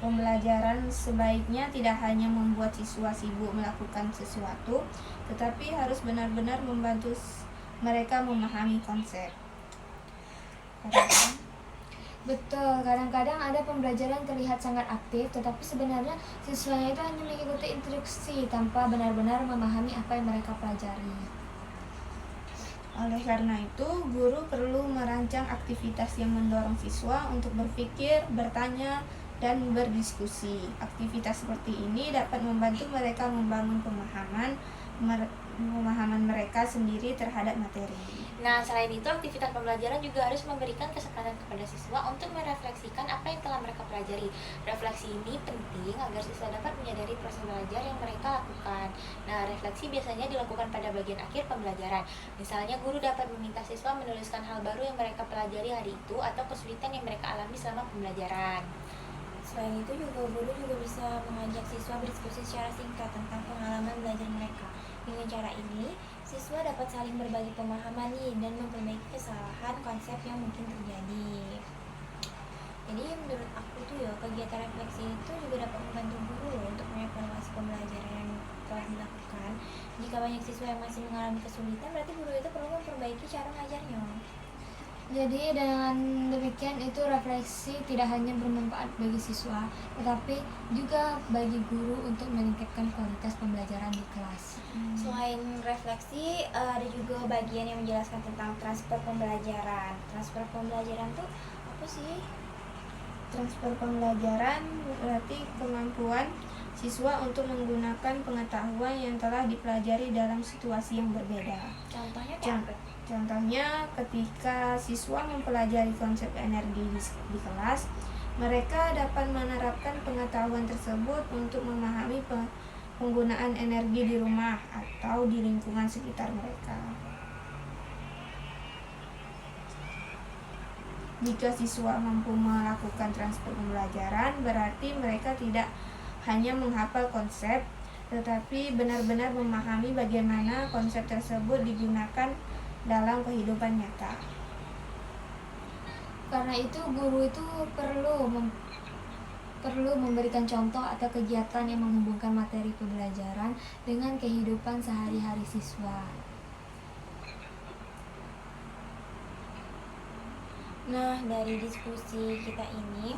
pembelajaran sebaiknya tidak hanya membuat siswa sibuk melakukan sesuatu, tetapi harus benar-benar membantu mereka memahami konsep. Betul, kadang-kadang ada pembelajaran terlihat sangat aktif, tetapi sebenarnya siswanya itu hanya mengikuti instruksi tanpa benar-benar memahami apa yang mereka pelajari. Oleh karena itu, guru perlu merancang aktivitas yang mendorong siswa untuk berpikir, bertanya, dan berdiskusi. Aktivitas seperti ini dapat membantu mereka membangun pemahaman mereka sendiri terhadap materi. Nah, selain itu, aktivitas pembelajaran juga harus memberikan kesempatan kepada siswa untuk merefleksikan apa yang telah mereka pelajari. Refleksi ini penting agar siswa dapat menyadari proses belajar yang mereka lakukan. Nah, refleksi biasanya dilakukan pada bagian akhir pembelajaran. Misalnya, guru dapat meminta siswa menuliskan hal baru yang mereka pelajari hari itu atau kesulitan yang mereka alami selama pembelajaran. Selain itu juga guru juga bisa mengajak siswa berdiskusi secara singkat tentang pengalaman belajar mereka. Dengan cara ini, siswa dapat saling berbagi pemahaman dan memperbaiki kesalahan konsep yang mungkin terjadi. Jadi menurut aku tuh ya, kegiatan refleksi itu juga dapat membantu guru untuk mengevaluasi pembelajaran yang telah dilakukan. Jika banyak siswa yang masih mengalami kesulitan, berarti guru itu perlu memperbaiki cara mengajarnya. Jadi dengan demikian itu refleksi tidak hanya bermanfaat bagi siswa, tetapi juga bagi guru untuk meningkatkan kualitas pembelajaran di kelas. Selain refleksi, ada juga bagian yang menjelaskan tentang transfer pembelajaran. Transfer pembelajaran tuh apa sih? Transfer pembelajaran berarti kemampuan siswa untuk menggunakan pengetahuan yang telah dipelajari dalam situasi yang berbeda. Contohnya kayak apa? Contohnya, ketika siswa mempelajari konsep energi di kelas, mereka dapat menerapkan pengetahuan tersebut untuk memahami penggunaan energi di rumah atau di lingkungan sekitar mereka. Jika siswa mampu melakukan transfer pembelajaran, berarti mereka tidak hanya menghafal konsep, tetapi benar-benar memahami bagaimana konsep tersebut digunakan dalam kehidupan nyata. Karena itu guru itu perlu perlu memberikan contoh atau kegiatan yang menghubungkan materi pembelajaran dengan kehidupan sehari-hari siswa. Nah, dari diskusi kita ini,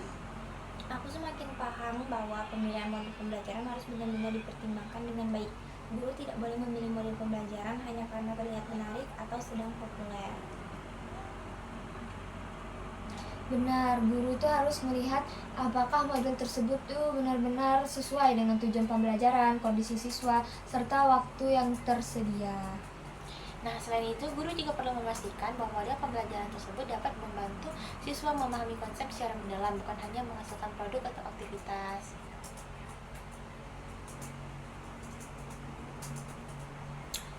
aku semakin paham bahwa pemilihan model pembelajaran harus benar-benar dipertimbangkan dengan baik. Guru tidak boleh memilih model pembelajaran hanya karena terlihat menarik atau sedang populer. Benar, guru itu harus melihat apakah model tersebut tuh benar-benar sesuai dengan tujuan pembelajaran, kondisi siswa, serta waktu yang tersedia. Nah, selain itu, guru juga perlu memastikan bahwa model pembelajaran tersebut dapat membantu siswa memahami konsep secara mendalam, bukan hanya menghasilkan produk atau aktivitas.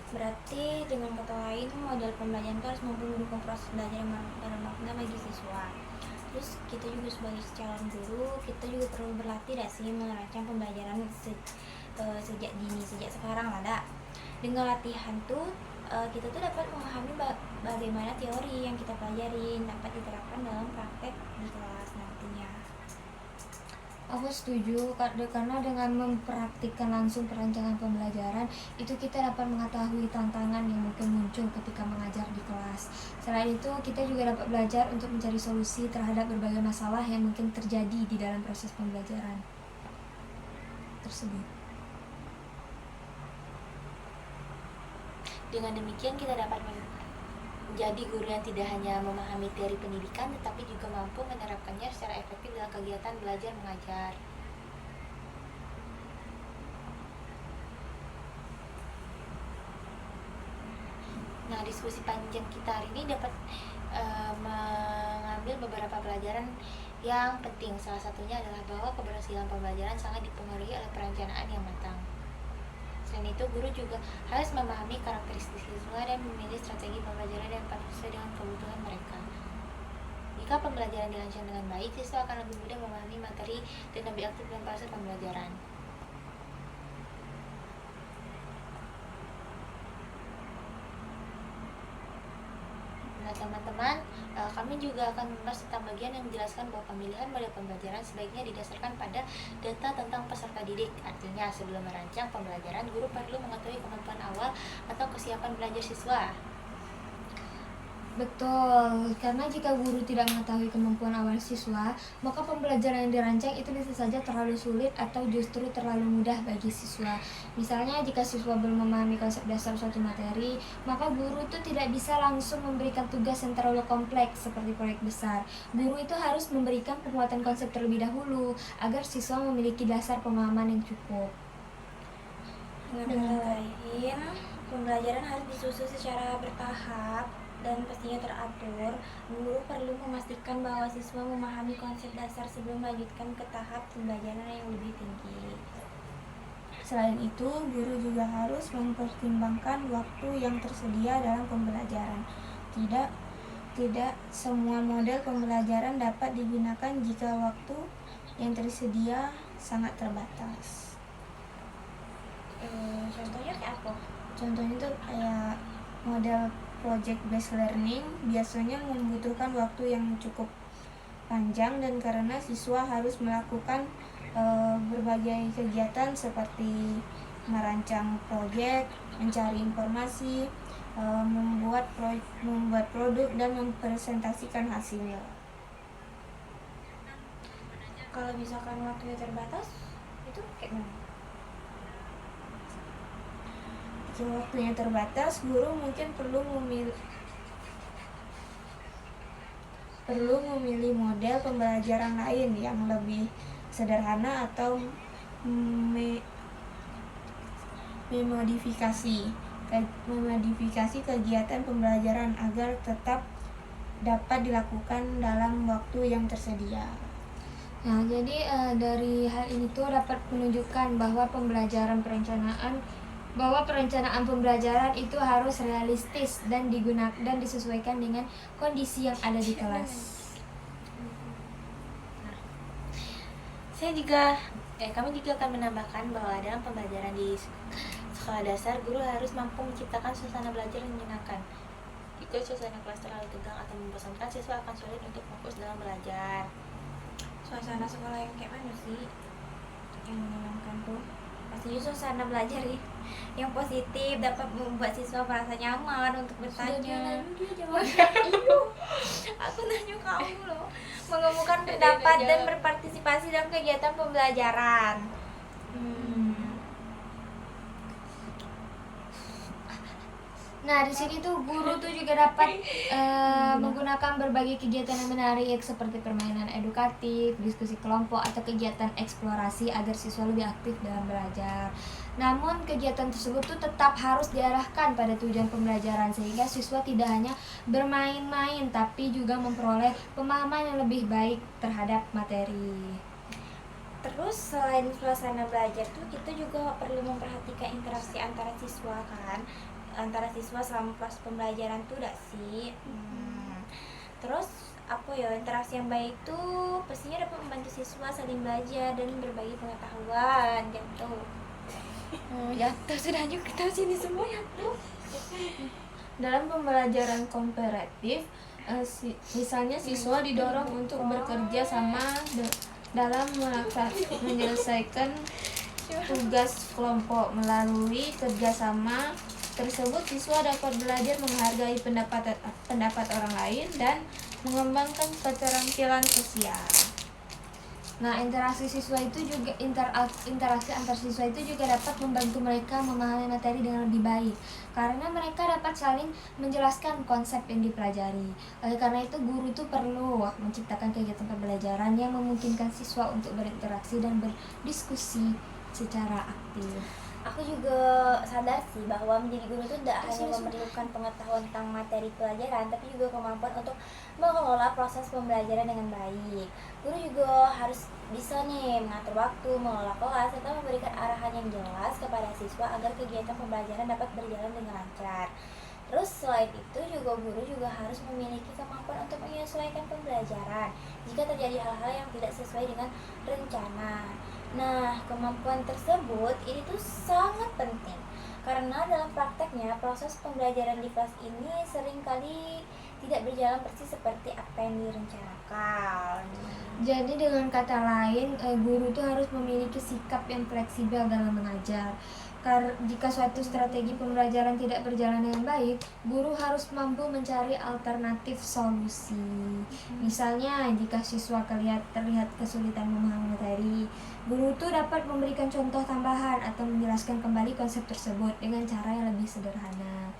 Berarti dengan kata lain, model pembelajaran itu harus mampu mendukung proses belajar yang bermakna bagi siswa. Terus kita juga sebagai calon guru, kita juga perlu berlatih sih merancang pembelajaran sejak dini, sejak sekarang ada. Dengan latihan tuh kita tuh dapat memahami bagaimana teori yang kita pelajari dapat diterapkan dalam praktek di kelas nantinya. Aku setuju, karena dengan mempraktikkan langsung perancangan pembelajaran, itu kita dapat mengetahui tantangan yang mungkin muncul ketika mengajar di kelas. Selain itu, kita juga dapat belajar untuk mencari solusi terhadap berbagai masalah yang mungkin terjadi di dalam proses pembelajaran tersebut. Dengan demikian, kita dapat menjadi guru yang tidak hanya memahami teori pendidikan, tetapi juga mampu menerapkannya secara efektif dalam kegiatan belajar mengajar. Nah, diskusi panjang kita hari ini dapat mengambil beberapa pelajaran yang penting. Salah satunya adalah bahwa keberhasilan pembelajaran sangat dipengaruhi oleh perencanaan yang matang. Selain itu, guru juga harus memahami karakteristik siswa dan memilih strategi pembelajaran yang paling sesuai dengan kebutuhan mereka. Jika pembelajaran dirancang dengan baik, siswa akan lebih mudah memahami materi dan lebih aktif dalam proses pembelajaran. Nah, teman-teman, kami juga akan membahas tentang bagian yang menjelaskan bahwa pemilihan model pembelajaran sebaiknya didasarkan pada data tentang peserta didik. Artinya, sebelum merancang pembelajaran, guru perlu mengetahui kemampuan awal atau kesiapan belajar siswa. Betul, karena jika guru tidak mengetahui kemampuan awal siswa, maka pembelajaran yang dirancang itu bisa saja terlalu sulit atau justru terlalu mudah bagi siswa. Misalnya, jika siswa belum memahami konsep dasar suatu materi, maka guru itu tidak bisa langsung memberikan tugas yang terlalu kompleks seperti proyek besar. Guru itu harus memberikan penguatan konsep terlebih dahulu, agar siswa memiliki dasar pemahaman yang cukup. Dengan kata lain, pembelajaran harus disusun secara bertahap dan pastinya teratur. Guru perlu memastikan bahwa siswa memahami konsep dasar sebelum melanjutkan ke tahap pembelajaran yang lebih tinggi. Selain itu, guru juga harus mempertimbangkan waktu yang tersedia dalam pembelajaran. Tidak semua model pembelajaran dapat digunakan jika waktu yang tersedia sangat terbatas. Contohnya kayak apa? Contohnya itu kayak model project based learning biasanya membutuhkan waktu yang cukup panjang, dan karena siswa harus melakukan berbagai kegiatan seperti merancang proyek, mencari informasi, membuat produk dan mempresentasikan hasilnya. Kalau misalkan waktunya terbatas, itu kayak mana? Jika waktunya terbatas, guru mungkin perlu memilih model pembelajaran lain yang lebih sederhana atau memodifikasi kegiatan pembelajaran agar tetap dapat dilakukan dalam waktu yang tersedia. Nah, jadi dari hal ini tuh dapat menunjukkan bahwa perencanaan pembelajaran itu harus realistis dan disesuaikan dengan kondisi yang ada di kelas. Kami juga akan menambahkan bahwa dalam pembelajaran di sekolah dasar, guru harus mampu menciptakan suasana belajar yang menyenangkan. Jika suasana kelas terlalu tegang atau membosankan, siswa akan sulit untuk fokus dalam belajar. suasana sekolah yang kayak mana sih yang menyenangkan tuh? Pastinya suasana belajar ya yang positif dapat membuat siswa merasa nyaman untuk bertanya. Dia jawab. Iya, aku nanya kamu loh. Mengemukakan pendapat dan berpartisipasi dalam kegiatan pembelajaran. Nah, di sini tuh guru tuh juga dapat menggunakan berbagai kegiatan yang menarik seperti permainan edukatif, diskusi kelompok, atau kegiatan eksplorasi agar siswa lebih aktif dalam belajar. Namun, kegiatan tersebut tuh tetap harus diarahkan pada tujuan pembelajaran sehingga siswa tidak hanya bermain-main tapi juga memperoleh pemahaman yang lebih baik terhadap materi. Terus selain suasana belajar tuh kita juga perlu memperhatikan interaksi antara siswa kan, antara siswa selama proses pembelajaran tuh udah sih. Terus apa ya, interaksi yang baik tuh pastinya dapat membantu siswa saling belajar dan berbagi pengetahuan. Jatuh sudah yuk kita sini semua jatuh. Dalam pembelajaran komparatif, misalnya siswa didorong untuk bekerja sama dalam menyelesaikan tugas kelompok. Melalui kerjasama tersebut, siswa dapat belajar menghargai pendapat orang lain dan mengembangkan keterampilan sosial. Nah, interaksi antar siswa itu juga dapat membantu mereka memahami materi dengan lebih baik karena mereka dapat saling menjelaskan konsep yang dipelajari. Oleh karena itu, guru itu perlu menciptakan kegiatan pembelajaran yang memungkinkan siswa untuk berinteraksi dan berdiskusi secara aktif. Aku juga sadar sih bahwa menjadi guru itu tidak hanya memerlukan pengetahuan tentang materi pelajaran, tapi juga kemampuan untuk mengelola proses pembelajaran dengan baik. Guru juga harus bisa nih mengatur waktu, mengelola kelas, serta memberikan arahan yang jelas kepada siswa agar kegiatan pembelajaran dapat berjalan dengan lancar. Terus selain itu juga guru juga harus memiliki kemampuan untuk menyesuaikan pembelajaran jika terjadi hal-hal yang tidak sesuai dengan rencana. Nah, kemampuan tersebut ini tuh sangat penting karena dalam prakteknya proses pembelajaran di kelas ini seringkali tidak berjalan persis seperti apa yang direncanakan. Jadi dengan kata lain, guru itu harus memiliki sikap yang fleksibel dalam mengajar. Jika suatu strategi pembelajaran tidak berjalan dengan baik, guru harus mampu mencari alternatif solusi. Misalnya, jika siswa terlihat kesulitan memahami materi, guru itu dapat memberikan contoh tambahan atau menjelaskan kembali konsep tersebut dengan cara yang lebih sederhana.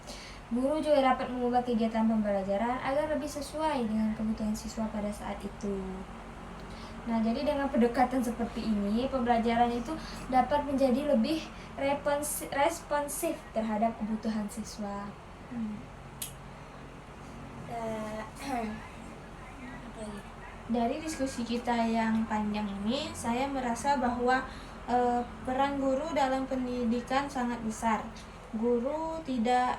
Guru juga dapat mengubah kegiatan pembelajaran agar lebih sesuai dengan kebutuhan siswa pada saat itu. Nah, jadi dengan pendekatan seperti ini, pembelajaran itu dapat menjadi lebih responsif terhadap kebutuhan siswa. Dari diskusi kita yang panjang ini, saya merasa bahwa peran guru dalam pendidikan sangat besar. Guru tidak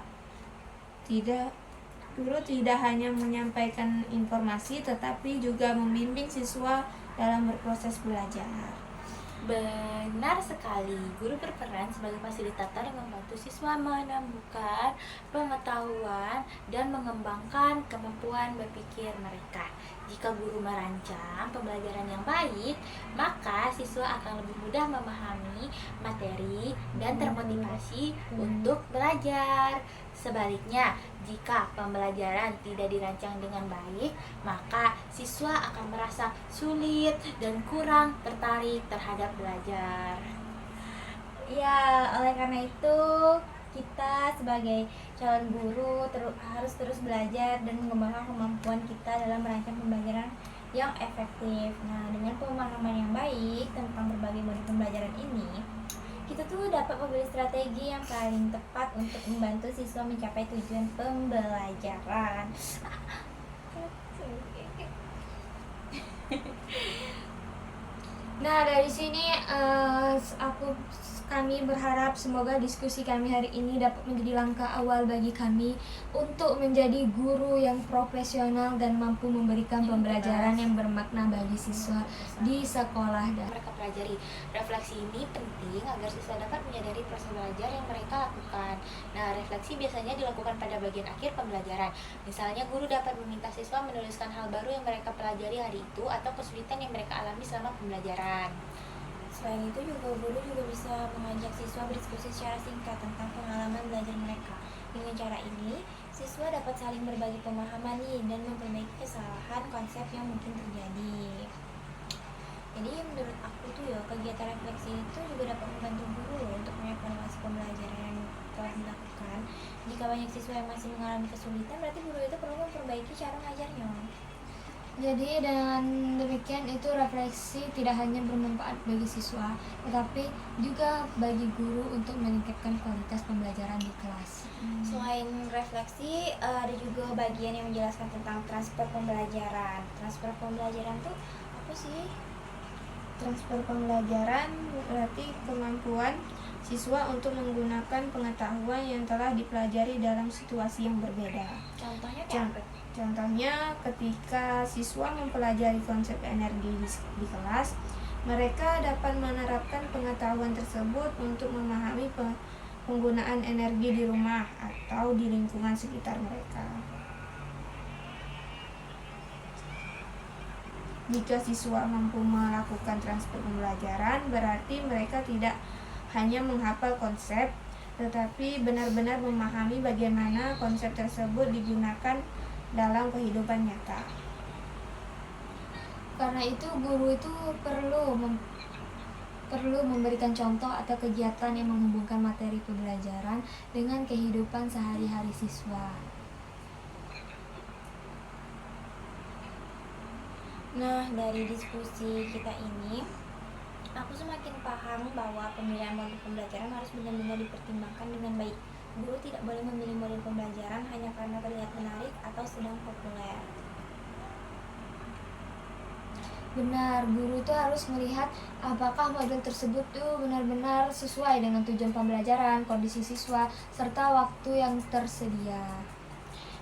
hanya menyampaikan informasi, tetapi juga membimbing siswa dalam berproses belajar. Benar sekali, guru berperan sebagai fasilitator yang membantu siswa menumbuhkan pengetahuan dan mengembangkan kemampuan berpikir mereka. Jika guru merancang pembelajaran yang baik, maka siswa akan lebih mudah memahami materi dan termotivasi untuk belajar. Sebaliknya, jika pembelajaran tidak dirancang dengan baik, maka siswa akan merasa sulit dan kurang tertarik terhadap belajar. Ya, oleh karena itu kita sebagai calon guru harus terus belajar dan mengembangkan kemampuan kita dalam merancang pembelajaran yang efektif. Nah, dengan pemahaman yang baik tentang berbagai model pembelajaran ini, kita tuh dapat memilih strategi yang paling tepat untuk membantu siswa mencapai tujuan pembelajaran. Nah, dari sini aku kami berharap semoga diskusi kami hari ini dapat menjadi langkah awal bagi kami untuk menjadi guru yang profesional dan mampu memberikan pembelajaran yang bermakna bagi siswa di sekolah dan mereka pelajari. Refleksi ini penting agar siswa dapat menyadari proses belajar yang mereka lakukan. Nah, refleksi biasanya dilakukan pada bagian akhir pembelajaran. Misalnya, guru dapat meminta siswa menuliskan hal baru yang mereka pelajari hari itu atau kesulitan yang mereka alami selama pembelajaran. Selain itu juga guru juga bisa mengajak siswa berdiskusi secara singkat tentang pengalaman belajar mereka. Dengan cara ini, siswa dapat saling berbagi pemahaman nih dan memperbaiki kesalahan konsep yang mungkin terjadi. Jadi menurut aku tuh ya, kegiatan refleksi itu juga dapat membantu guru untuk mengevaluasi pembelajaran yang telah dilakukan. Jika banyak siswa yang masih mengalami kesulitan, berarti guru itu perlu memperbaiki cara mengajarnya. jadi dengan demikian itu refleksi tidak hanya bermanfaat bagi siswa, tetapi juga bagi guru untuk meningkatkan kualitas pembelajaran di kelas. Selain refleksi, ada juga bagian yang menjelaskan tentang transfer pembelajaran. Transfer pembelajaran tuh apa sih? Transfer pembelajaran berarti kemampuan siswa untuk menggunakan pengetahuan yang telah dipelajari dalam situasi yang berbeda. Contohnya kayak apa? Contohnya ketika siswa mempelajari konsep energi di kelas, mereka dapat menerapkan pengetahuan tersebut untuk memahami penggunaan energi di rumah atau di lingkungan sekitar mereka. Jika siswa mampu melakukan transfer pembelajaran, berarti mereka tidak hanya menghafal konsep, tetapi benar-benar memahami bagaimana konsep tersebut digunakan dalam kehidupan nyata. Karena itu guru itu perlu memberikan contoh atau kegiatan yang menghubungkan materi pembelajaran dengan kehidupan sehari-hari siswa. Nah, dari diskusi kita ini, aku semakin paham bahwa pemilihan modul pembelajaran harus benar-benar dipertimbangkan dengan baik. Guru tidak boleh memilih modul pembelajaran hanya karena terlihat menarik atau sedang populer. Benar, guru itu harus melihat apakah modul tersebut tuh benar-benar sesuai dengan tujuan pembelajaran, kondisi siswa, serta waktu yang tersedia.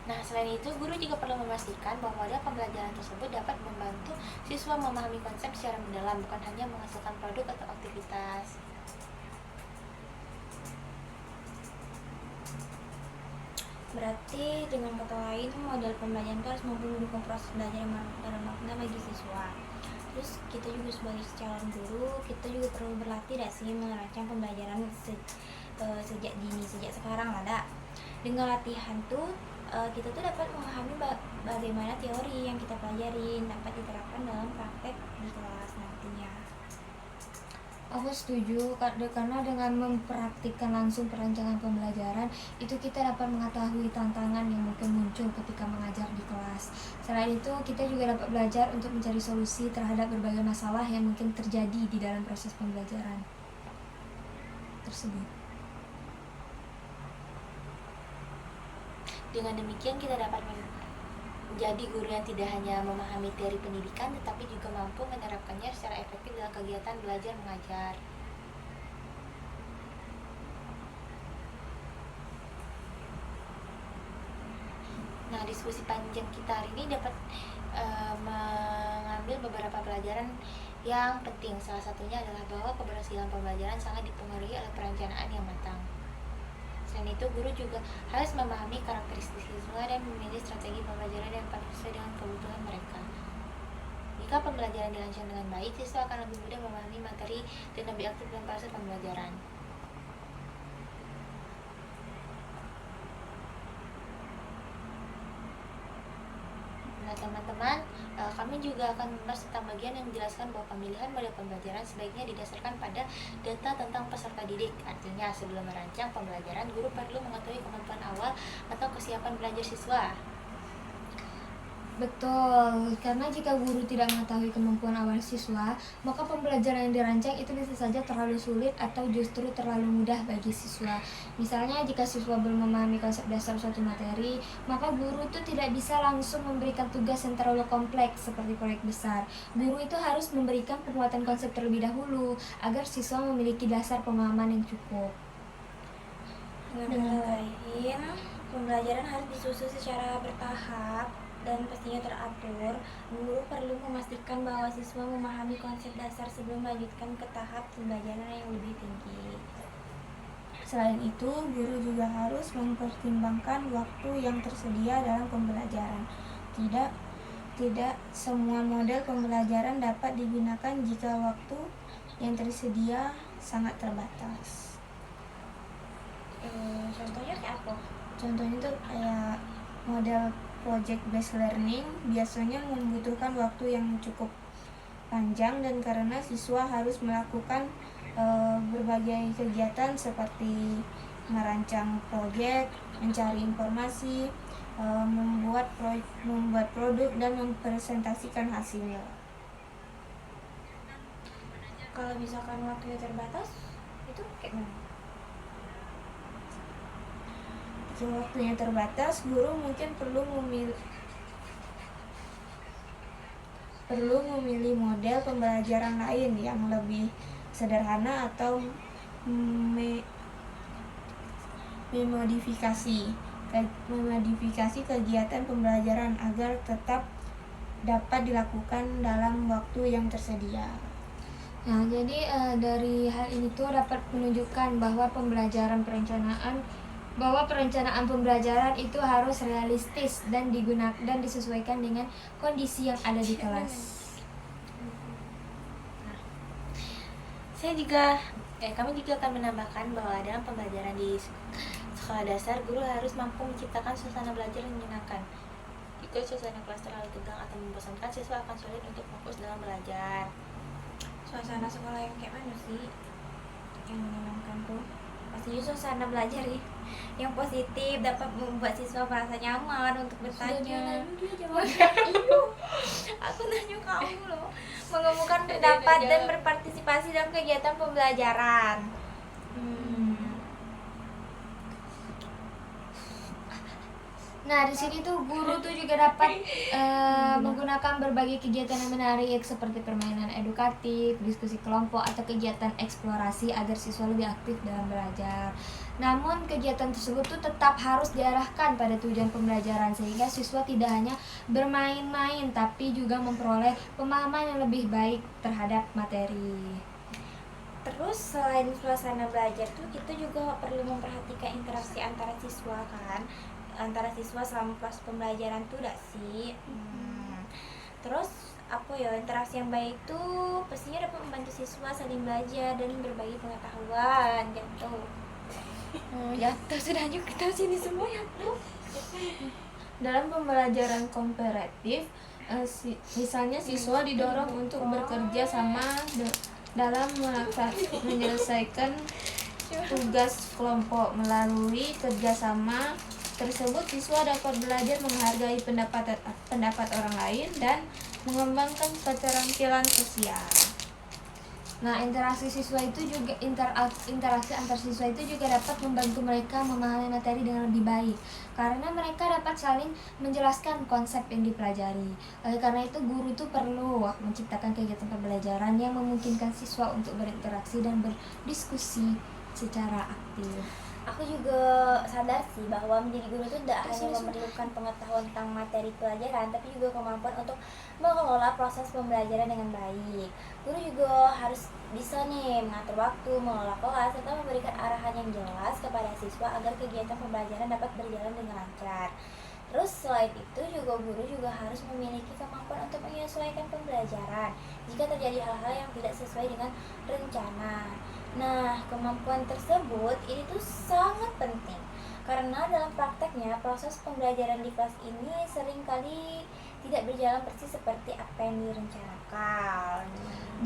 Nah, selain itu, guru juga perlu memastikan bahwa model pembelajaran tersebut dapat membantu siswa memahami konsep secara mendalam, bukan hanya menghasilkan produk atau aktivitas. Berarti dengan kata lain, model pembelajaran itu harus mampu mendukung proses belajar yang bermakna bagi siswa. Terus kita juga sebagai calon guru, kita juga perlu berlatih sih merancang pembelajaran sejak dini, sejak sekarang ada. Dengan latihan tuh kita tuh dapat memahami bagaimana teori yang kita pelajarin dapat diterapkan dalam praktek di kelas nantinya. Aku setuju, karena dengan mempraktikkan langsung perancangan pembelajaran, itu kita dapat mengetahui tantangan yang mungkin muncul ketika mengajar di kelas. Selain itu, kita juga dapat belajar untuk mencari solusi terhadap berbagai masalah yang mungkin terjadi di dalam proses pembelajaran tersebut. Dengan demikian, kita dapat menjadi guru yang tidak hanya memahami teori pendidikan, tetapi juga mampu menerapkannya secara efektif dalam kegiatan belajar mengajar. Nah, diskusi panjang kita hari ini dapat mengambil beberapa pelajaran yang penting. Salah satunya adalah bahwa keberhasilan pembelajaran sangat dipengaruhi oleh perencanaan yang matang. Selain itu, guru juga harus memahami karakteristik siswa dan memilih strategi pembelajaran yang paling sesuai dengan kebutuhan mereka. Jika pembelajaran dirancang dengan baik, siswa akan lebih mudah memahami materi dan lebih aktif dalam proses pembelajaran. Nah, teman-teman, kami juga akan membahas tentang bagian yang menjelaskan bahwa pemilihan model pembelajaran sebaiknya didasarkan pada data tentang peserta didik. Artinya, sebelum merancang pembelajaran, guru perlu mengetahui kemampuan awal atau kesiapan belajar siswa. Betul, karena jika guru tidak mengetahui kemampuan awal siswa, maka pembelajaran yang dirancang itu bisa saja terlalu sulit atau justru terlalu mudah bagi siswa. Misalnya jika siswa belum memahami konsep dasar suatu materi, maka guru itu tidak bisa langsung memberikan tugas yang terlalu kompleks seperti proyek besar. Guru itu harus memberikan penguatan konsep terlebih dahulu agar siswa memiliki dasar pemahaman yang cukup. Dengan kata lain, pembelajaran harus disusun secara bertahap dan pastinya teratur. Guru perlu memastikan bahwa siswa memahami konsep dasar sebelum melanjutkan ke tahap pembelajaran yang lebih tinggi. Selain itu, guru juga harus mempertimbangkan waktu yang tersedia dalam pembelajaran. Tidak semua model pembelajaran dapat digunakan jika waktu yang tersedia sangat terbatas. Contohnya kayak apa? Contohnya itu kayak model project based learning biasanya membutuhkan waktu yang cukup panjang, dan karena siswa harus melakukan berbagai kegiatan seperti merancang proyek, mencari informasi, membuat produk dan mempresentasikan hasilnya. Kalau misalkan waktunya terbatas, itu kayak mana? Jika waktunya terbatas, guru mungkin perlu memilih model pembelajaran lain yang lebih sederhana atau memodifikasi kegiatan pembelajaran agar tetap dapat dilakukan dalam waktu yang tersedia. Nah, jadi dari hal ini tuh dapat menunjukkan bahwa perencanaan pembelajaran itu harus realistis dan disesuaikan dengan kondisi yang ada di kelas. Kami juga akan menambahkan bahwa dalam pembelajaran di sekolah dasar, guru harus mampu menciptakan suasana belajar yang menyenangkan. Jika suasana kelas terlalu tegang atau membosankan, siswa akan sulit untuk fokus dalam belajar. Suasana sekolah yang kayak mana sih yang menyenangkan tuh? Pastinya suasana belajar yang positif dapat membuat siswa merasa nyaman untuk bertanya. Aku nanya kamu loh. Mengemukakan pendapat dan berpartisipasi dalam kegiatan pembelajaran. Nah, di sini tuh guru tuh juga dapat menggunakan berbagai kegiatan yang menarik seperti permainan edukatif, diskusi kelompok, atau kegiatan eksplorasi agar siswa lebih aktif dalam belajar. Namun, kegiatan tersebut tuh tetap harus diarahkan pada tujuan pembelajaran sehingga siswa tidak hanya bermain-main tapi juga memperoleh pemahaman yang lebih baik terhadap materi. Terus selain suasana belajar tuh kita juga perlu memperhatikan interaksi antara siswa kan, antara siswa selama proses pembelajaran tuh gak sih? Terus apa ya, interaksi yang baik tuh pastinya dapat membantu siswa saling belajar dan berbagi pengetahuan. Jatuh sudah yuk kita sini semua jatuh. Dalam pembelajaran komparatif, misalnya siswa didorong untuk bekerja sama dalam menyelesaikan tugas kelompok. Melalui kerjasama tersebut, siswa dapat belajar menghargai pendapat orang lain dan mengembangkan keterampilan sosial. Nah, interaksi antar siswa itu juga dapat membantu mereka memahami materi dengan lebih baik karena mereka dapat saling menjelaskan konsep yang dipelajari. Oleh karena itu, guru tuh perlu menciptakan kegiatan pembelajaran yang memungkinkan siswa untuk berinteraksi dan berdiskusi secara aktif. Aku juga sadar sih bahwa menjadi guru itu tidak hanya memerlukan pengetahuan tentang materi pelajaran, tapi juga kemampuan untuk mengelola proses pembelajaran dengan baik. Guru juga harus bisa nih mengatur waktu, mengelola kelas, serta memberikan arahan yang jelas kepada siswa agar kegiatan pembelajaran dapat berjalan dengan lancar. Terus selain itu juga guru juga harus memiliki kemampuan untuk menyesuaikan pembelajaran jika terjadi hal-hal yang tidak sesuai dengan rencana. Nah, kemampuan tersebut ini tuh sangat penting karena dalam prakteknya proses pembelajaran di kelas ini seringkali tidak berjalan persis seperti apa yang direncanakan.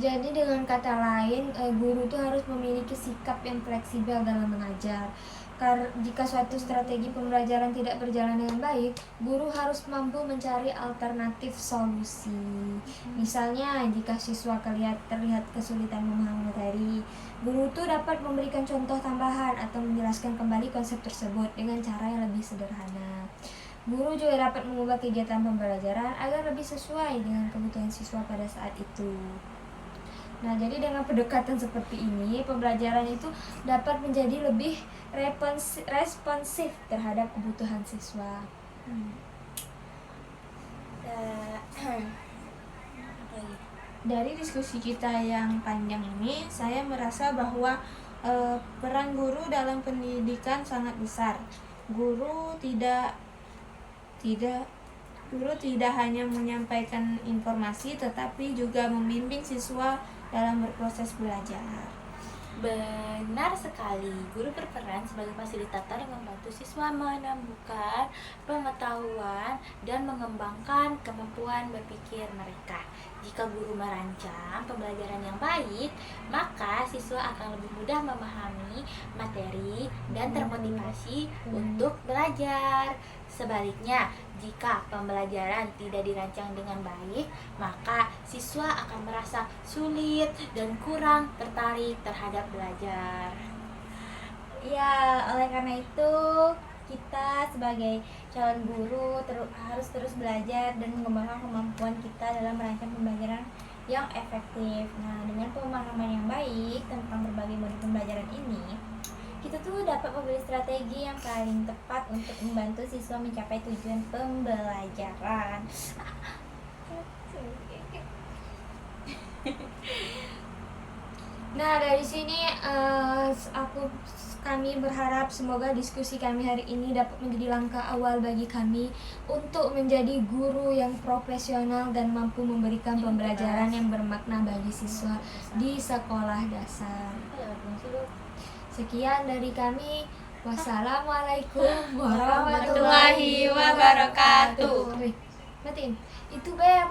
Jadi dengan kata lain, guru tuh harus memiliki sikap yang fleksibel dalam mengajar. Jika suatu strategi pembelajaran tidak berjalan dengan baik, guru harus mampu mencari alternatif solusi. Misalnya, jika siswa terlihat kesulitan memahami materi, guru itu dapat memberikan contoh tambahan atau menjelaskan kembali konsep tersebut dengan cara yang lebih sederhana. Guru juga dapat mengubah kegiatan pembelajaran agar lebih sesuai dengan kebutuhan siswa pada saat itu. Nah, jadi dengan pendekatan seperti ini, pembelajaran itu dapat menjadi lebih responsif terhadap kebutuhan siswa. Dari diskusi kita yang panjang ini, saya merasa bahwa peran guru dalam pendidikan sangat besar. Guru tidak hanya menyampaikan informasi, tetapi juga membimbing siswa dalam berproses belajar. Benar sekali, guru berperan sebagai fasilitator yang membantu siswa menumbuhkan pengetahuan dan mengembangkan kemampuan berpikir mereka. Jika guru merancang pembelajaran yang baik, maka siswa akan lebih mudah memahami materi dan termotivasi untuk belajar. Sebaliknya, jika pembelajaran tidak dirancang dengan baik, maka siswa akan merasa sulit dan kurang tertarik terhadap belajar. Ya, oleh karena itu kita sebagai calon guru harus terus belajar dan mengembangkan kemampuan kita dalam merancang pembelajaran yang efektif. Nah, dengan pemahaman yang baik tentang berbagai model pembelajaran ini, kita tuh dapat memilih strategi yang paling tepat untuk membantu siswa mencapai tujuan pembelajaran. Nah, dari sini kami berharap semoga diskusi kami hari ini dapat menjadi langkah awal bagi kami untuk menjadi guru yang profesional dan mampu memberikan pembelajaran yang bermakna bagi siswa di sekolah dasar. Sekian dari kami. Wassalamualaikum warahmatullahi wabarakatuh. Matiin. Itu Beb.